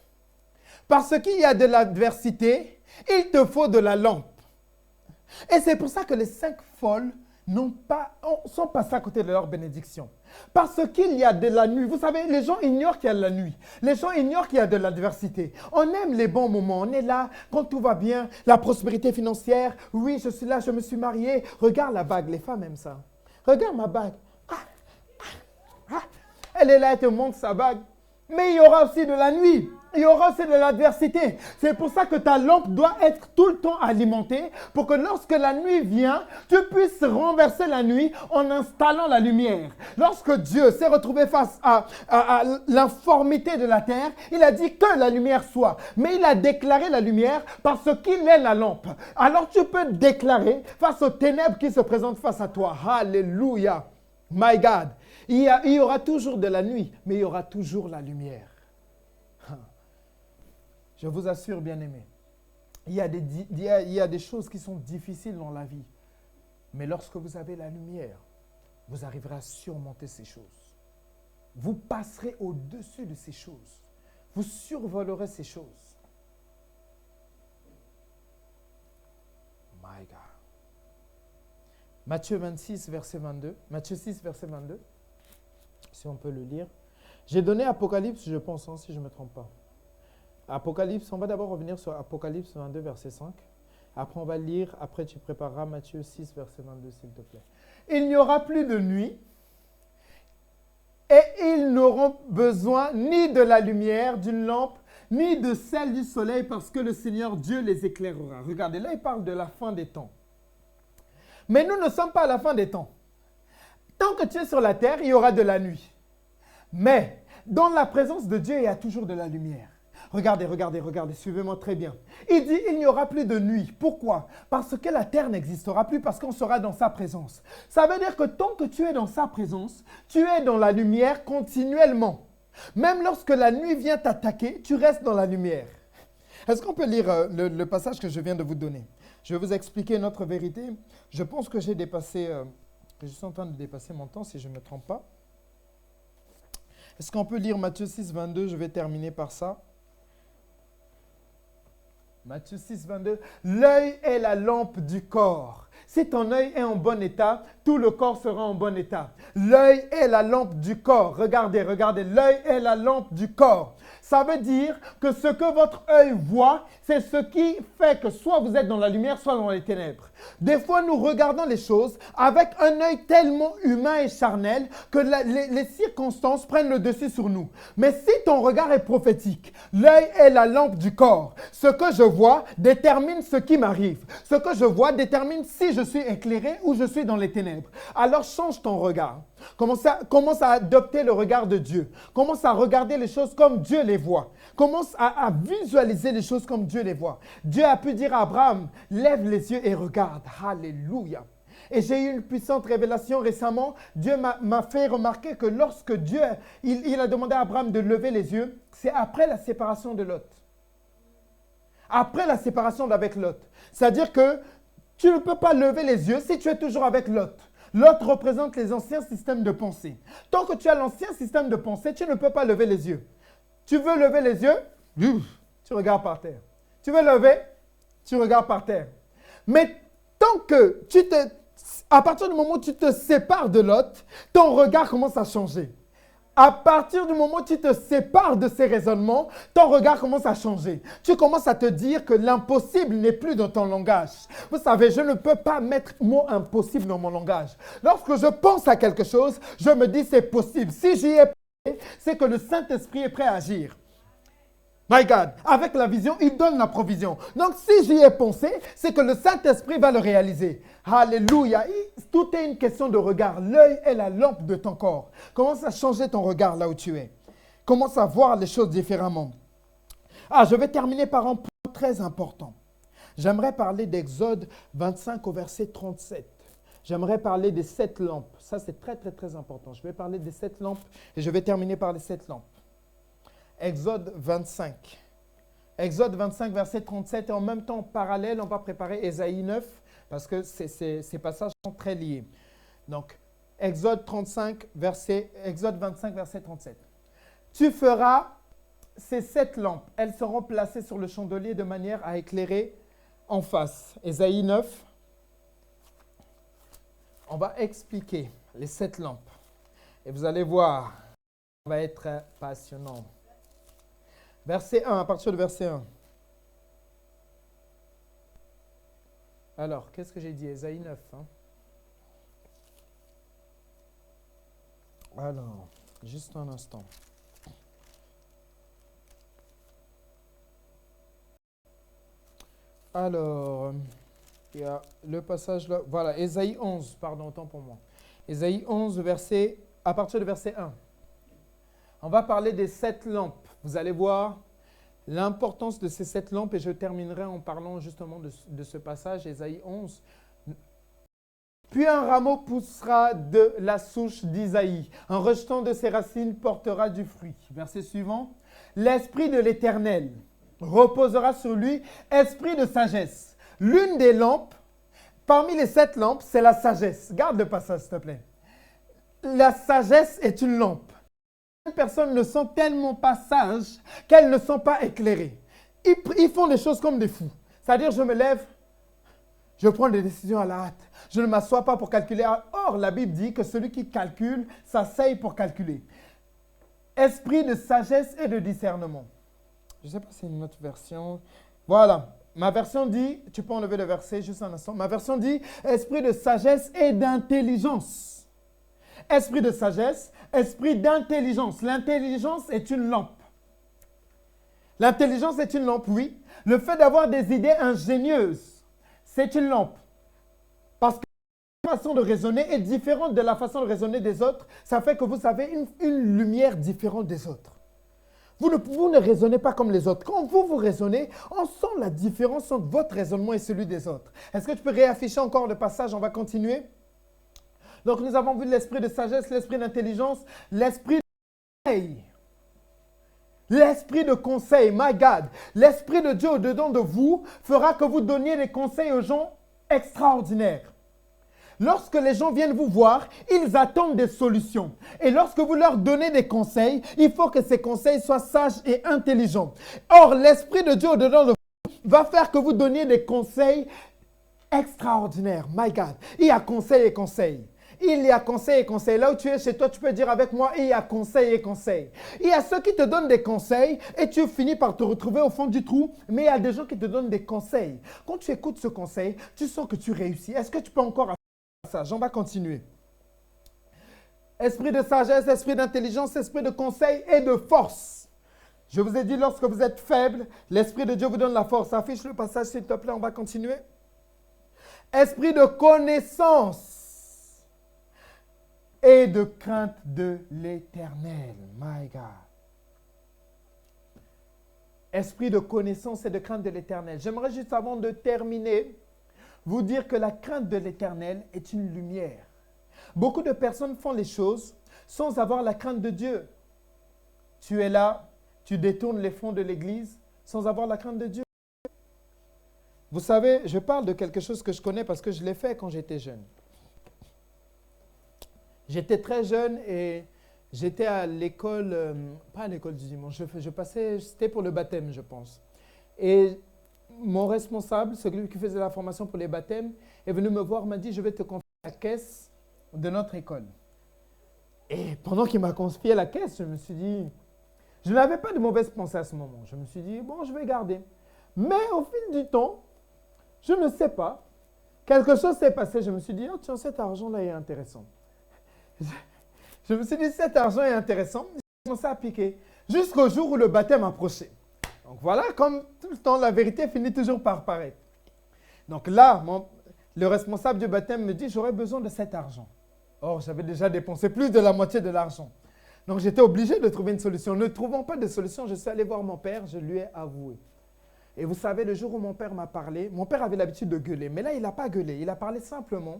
parce qu'il y a de l'adversité, il te faut de la lampe. Et c'est pour ça que les 5 folles sont passées à côté de leur bénédiction. Parce qu'il y a de la nuit. Vous savez, les gens ignorent qu'il y a de la nuit. Les gens ignorent qu'il y a de l'adversité. On aime les bons moments. On est là quand tout va bien. La prospérité financière. Oui, je suis là, je me suis marié. Regarde la bague. Les femmes aiment ça. Regarde ma bague. Elle est là, elle te montre sa bague. Mais il y aura aussi de la nuit. Il y aura aussi de l'adversité. C'est pour ça que ta lampe doit être tout le temps alimentée pour que lorsque la nuit vient, tu puisses renverser la nuit en installant la lumière. Lorsque Dieu s'est retrouvé face à l'informité de la terre, il a dit que la lumière soit. Mais il a déclaré la lumière parce qu'il est la lampe. Alors tu peux déclarer face aux ténèbres qui se présentent face à toi. Alléluia. My God. Il y aura toujours de la nuit, mais il y aura toujours la lumière. Je vous assure, bien-aimés, il y a des choses qui sont difficiles dans la vie. Mais lorsque vous avez la lumière, vous arriverez à surmonter ces choses. Vous passerez au-dessus de ces choses. Vous survolerez ces choses. My God. Matthieu 26, verset 22. Matthieu 6, verset 22. Si on peut le lire. J'ai donné Apocalypse, je pense, si je ne me trompe pas. Apocalypse, on va d'abord revenir sur Apocalypse 22, verset 5. Après, on va lire, après tu prépareras Matthieu 6, verset 22, s'il te plaît. Il n'y aura plus de nuit et ils n'auront besoin ni de la lumière d'une lampe, ni de celle du soleil parce que le Seigneur Dieu les éclairera. Regardez, là, il parle de la fin des temps. Mais nous ne sommes pas à la fin des temps. Tant que tu es sur la terre, il y aura de la nuit. Mais dans la présence de Dieu, il y a toujours de la lumière. Regardez, regardez, regardez, suivez-moi très bien. Il dit, il n'y aura plus de nuit. Pourquoi? Parce que la terre n'existera plus, parce qu'on sera dans sa présence. Ça veut dire que tant que tu es dans sa présence, tu es dans la lumière continuellement. Même lorsque la nuit vient t'attaquer, tu restes dans la lumière. Est-ce qu'on peut lire le passage que je viens de vous donner? Je vais vous expliquer notre vérité. Je pense que j'ai dépassé, que je suis en train de dépasser mon temps si je ne me trompe pas. Est-ce qu'on peut lire Matthieu 6, 22? Je vais terminer par ça. Matthieu 6, 22. L'œil est la lampe du corps. Si ton œil est en bon état, tout le corps sera en bon état. L'œil est la lampe du corps. Regardez, regardez. L'œil est la lampe du corps. Ça veut dire que ce que votre œil voit, c'est ce qui fait que soit vous êtes dans la lumière, soit dans les ténèbres. Des fois, nous regardons les choses avec un œil tellement humain et charnel que les circonstances prennent le dessus sur nous. Mais si ton regard est prophétique, l'œil est la lampe du corps. Ce que je vois détermine ce qui m'arrive. Ce que je vois détermine si je suis éclairé ou je suis dans les ténèbres. Alors change ton regard. Commence à adopter le regard de Dieu. Commence à regarder les choses comme Dieu les voit. Commence à visualiser les choses comme Dieu les voit. Dieu a pu dire à Abraham, lève les yeux et regarde. Alléluia. Et j'ai eu une puissante révélation récemment. Dieu m'a fait remarquer que lorsque Dieu il a demandé à Abraham de lever les yeux, c'est après la séparation de Lot. Après la séparation d'avec Lot. C'est-à-dire que tu ne peux pas lever les yeux si tu es toujours avec Lot. Lot représente les anciens systèmes de pensée. Tant que tu as l'ancien système de pensée, tu ne peux pas lever les yeux. Tu veux lever les yeux, tu regardes par terre. Tu veux lever, tu regardes par terre. Mais tant que à partir du moment où tu te sépares de Lot, ton regard commence à changer. À partir du moment où tu te sépares de ces raisonnements, ton regard commence à changer. Tu commences à te dire que l'impossible n'est plus dans ton langage. Vous savez, je ne peux pas mettre mot impossible dans mon langage. Lorsque je pense à quelque chose, je me dis c'est possible. Si j'y ai pensé, c'est que le Saint-Esprit est prêt à agir. My God, avec la vision, il donne la provision. Donc, si j'y ai pensé, c'est que le Saint-Esprit va le réaliser. Alléluia. Tout est une question de regard. L'œil est la lampe de ton corps. Commence à changer ton regard là où tu es. Commence à voir les choses différemment. Je vais terminer par un point très important. J'aimerais parler d'Exode 25 au verset 37. J'aimerais parler des 7 lampes. Ça, c'est très, très, très important. Je vais parler des 7 lampes et je vais terminer par les 7 lampes. Exode 25. Exode 25, verset 37. Et en même temps, en parallèle, on va préparer Ésaïe 9 parce que ces passages sont très liés. Donc, Exode 25, verset 37. Tu feras ces 7 lampes. Elles seront placées sur le chandelier de manière à éclairer en face. Ésaïe 9. On va expliquer les 7 lampes. Et vous allez voir, ça va être passionnant. Verset 1, à partir du verset 1. Alors, qu'est-ce que j'ai dit? Ésaïe 9. Alors, juste un instant. Alors, il y a le passage là. Voilà, Ésaïe 11, pardon, autant pour moi. Ésaïe 11, à partir du verset 1. On va parler des 7 lampes. Vous allez voir l'importance de ces 7 lampes et je terminerai en parlant justement de ce passage, Ésaïe 11. Puis un rameau poussera de la souche d'Isaïe. En rejetant de ses racines, portera du fruit. Verset suivant. L'Esprit de l'Éternel reposera sur lui, esprit de sagesse. L'une des lampes, parmi les 7 lampes, c'est la sagesse. Garde le passage, s'il te plaît. La sagesse est une lampe. Les personnes ne sont tellement pas sages qu'elles ne sont pas éclairées. Ils font des choses comme des fous. C'est-à-dire, je me lève, je prends des décisions à la hâte. Je ne m'assois pas pour calculer. Or, la Bible dit que celui qui calcule s'asseye pour calculer. Esprit de sagesse et de discernement. Je ne sais pas si c'est une autre version. Voilà. Ma version dit, tu peux enlever le verset juste un instant. Ma version dit, esprit de sagesse et d'intelligence. Esprit de sagesse, esprit d'intelligence. L'intelligence est une lampe. L'intelligence est une lampe, oui. Le fait d'avoir des idées ingénieuses, c'est une lampe. Parce que façon de raisonner est différente de la façon de raisonner des autres, ça fait que vous avez une lumière différente des autres. Vous ne raisonnez pas comme les autres. Quand vous raisonnez, on sent la différence entre votre raisonnement et celui des autres. Est-ce que tu peux réafficher encore le passage? On va continuer. Donc, nous avons vu l'esprit de sagesse, l'esprit d'intelligence, l'esprit de conseil. L'esprit de conseil, my God. L'esprit de Dieu au-dedans de vous fera que vous donniez des conseils aux gens extraordinaires. Lorsque les gens viennent vous voir, ils attendent des solutions. Et lorsque vous leur donnez des conseils, il faut que ces conseils soient sages et intelligents. Or, l'Esprit de Dieu au-dedans de vous va faire que vous donniez des conseils extraordinaires. My God, il y a conseil et conseil. Il y a conseil et conseil. Là où tu es chez toi, tu peux dire avec moi, il y a conseil et conseil. Il y a ceux qui te donnent des conseils et tu finis par te retrouver au fond du trou, mais il y a des gens qui te donnent des conseils. Quand tu écoutes ce conseil, tu sens que tu réussis. Est-ce que tu peux encore on va continuer. Esprit de sagesse, esprit d'intelligence, esprit de conseil et de force. Je vous ai dit, lorsque vous êtes faible, l'Esprit de Dieu vous donne la force. Affiche le passage, s'il te plaît, on va continuer. Esprit de connaissance et de crainte de l'Éternel. My God. Esprit de connaissance et de crainte de l'Éternel. J'aimerais juste, avant de terminer, vous dire que la crainte de l'Éternel est une lumière. Beaucoup de personnes font les choses sans avoir la crainte de Dieu. Tu es là, tu détournes les fonds de l'Église sans avoir la crainte de Dieu. Vous savez, je parle de quelque chose que je connais parce que je l'ai fait quand j'étais jeune. J'étais très jeune et j'étais à l'école, pas à l'école du dimanche, je passais, c'était pour le baptême, je pense. Et mon responsable, celui qui faisait la formation pour les baptêmes, est venu me voir, m'a dit, je vais te confier la caisse de notre école. Et pendant qu'il m'a confié la caisse, je me suis dit, je n'avais pas de mauvaise pensée à ce moment. Je me suis dit, bon, je vais garder. Mais au fil du temps, je ne sais pas, quelque chose s'est passé. Je me suis dit, oh, tiens, cet argent-là est intéressant. Je me suis dit, cet argent est intéressant. J'ai commencé à piquer jusqu'au jour où le baptême approchait. Donc voilà, comme tout le temps, la vérité finit toujours par paraître. Donc là, le responsable du baptême me dit, j'aurais besoin de cet argent. Or, j'avais déjà dépensé plus de la moitié de l'argent. Donc j'étais obligé de trouver une solution. Ne trouvant pas de solution, je suis allé voir mon père, je lui ai avoué. Et vous savez, le jour où mon père m'a parlé, mon père avait l'habitude de gueuler. Mais là, il n'a pas gueulé, il a parlé simplement.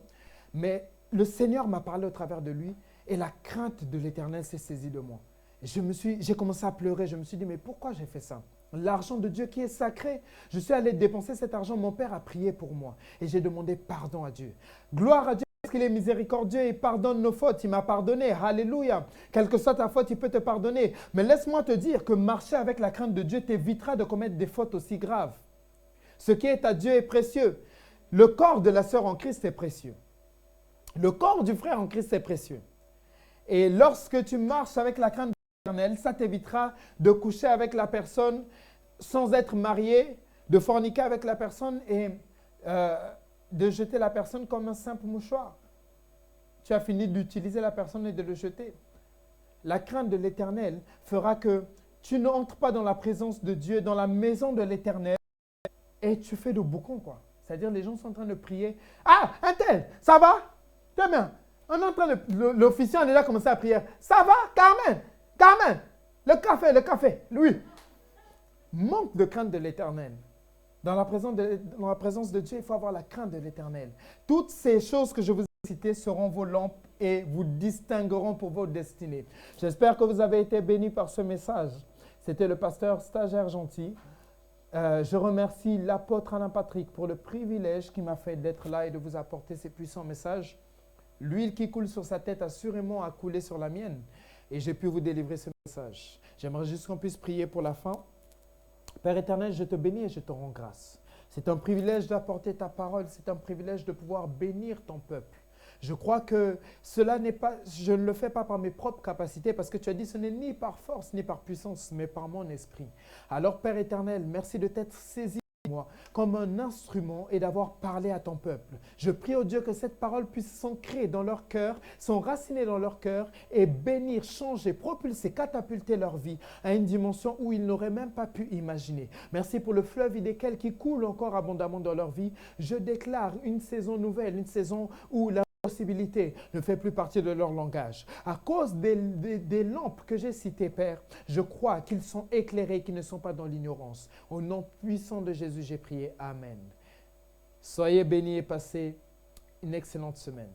Mais le Seigneur m'a parlé au travers de lui et la crainte de l'Éternel s'est saisie de moi. J'ai commencé à pleurer, je me suis dit, mais pourquoi j'ai fait ça? L'argent de Dieu qui est sacré. Je suis allé dépenser cet argent. Mon père a prié pour moi et j'ai demandé pardon à Dieu. Gloire à Dieu parce qu'il est miséricordieux et pardonne nos fautes. Il m'a pardonné. Alléluia. Quelle que soit ta faute, il peut te pardonner. Mais laisse-moi te dire que marcher avec la crainte de Dieu t'évitera de commettre des fautes aussi graves. Ce qui est à Dieu est précieux. Le corps de la sœur en Christ est précieux. Le corps du frère en Christ est précieux. Et lorsque tu marches avec la crainte de l'Éternel, ça t'évitera de coucher avec la personne sans être marié, de forniquer avec la personne et de jeter la personne comme un simple mouchoir. Tu as fini d'utiliser la personne et de le jeter. La crainte de l'Éternel fera que tu n'entres pas dans la présence de Dieu, dans la maison de l'Éternel et tu fais de boucon, quoi. C'est-à-dire les gens sont en train de prier. Ah, un tel, ça va? Très bien. On est en train de... L'officier a déjà commencé à prier. Ça va, Carmen? Carmen, le café, oui. Manque de crainte de l'Éternel. Dans la présence de Dieu, il faut avoir la crainte de l'Éternel. Toutes ces choses que je vous ai citées seront vos lampes et vous distingueront pour votre destinée. J'espère que vous avez été bénis par ce message. C'était le pasteur Stagiaire Gentil. Je remercie l'apôtre Alain Patrick pour le privilège qu'il m'a fait d'être là et de vous apporter ces puissants messages. L'huile qui coule sur sa tête assurément a coulé sur la mienne et j'ai pu vous délivrer ce message. J'aimerais juste qu'on puisse prier pour la fin. Père éternel, je te bénis et je te rends grâce. C'est un privilège d'apporter ta parole, c'est un privilège de pouvoir bénir ton peuple. Je crois que cela n'est pas, je ne le fais pas par mes propres capacités parce que tu as dit ce n'est ni par force ni par puissance, mais par mon esprit. Alors Père éternel, merci de t'être saisi de moi comme un instrument et d'avoir parlé à ton peuple. Je prie au Dieu que cette parole puisse s'ancrer dans leur cœur, s'enraciner dans leur cœur et bénir, changer, propulser, catapulter leur vie à une dimension où ils n'auraient même pas pu imaginer. Merci pour le fleuve idéquel qui coule encore abondamment dans leur vie. Je déclare une saison nouvelle, une saison où la possibilité ne fait plus partie de leur langage. À cause des lampes que j'ai citées, Père, je crois qu'ils sont éclairés, qu'ils ne sont pas dans l'ignorance. Au nom puissant de Jésus, j'ai prié. Amen. Soyez bénis et passez une excellente semaine.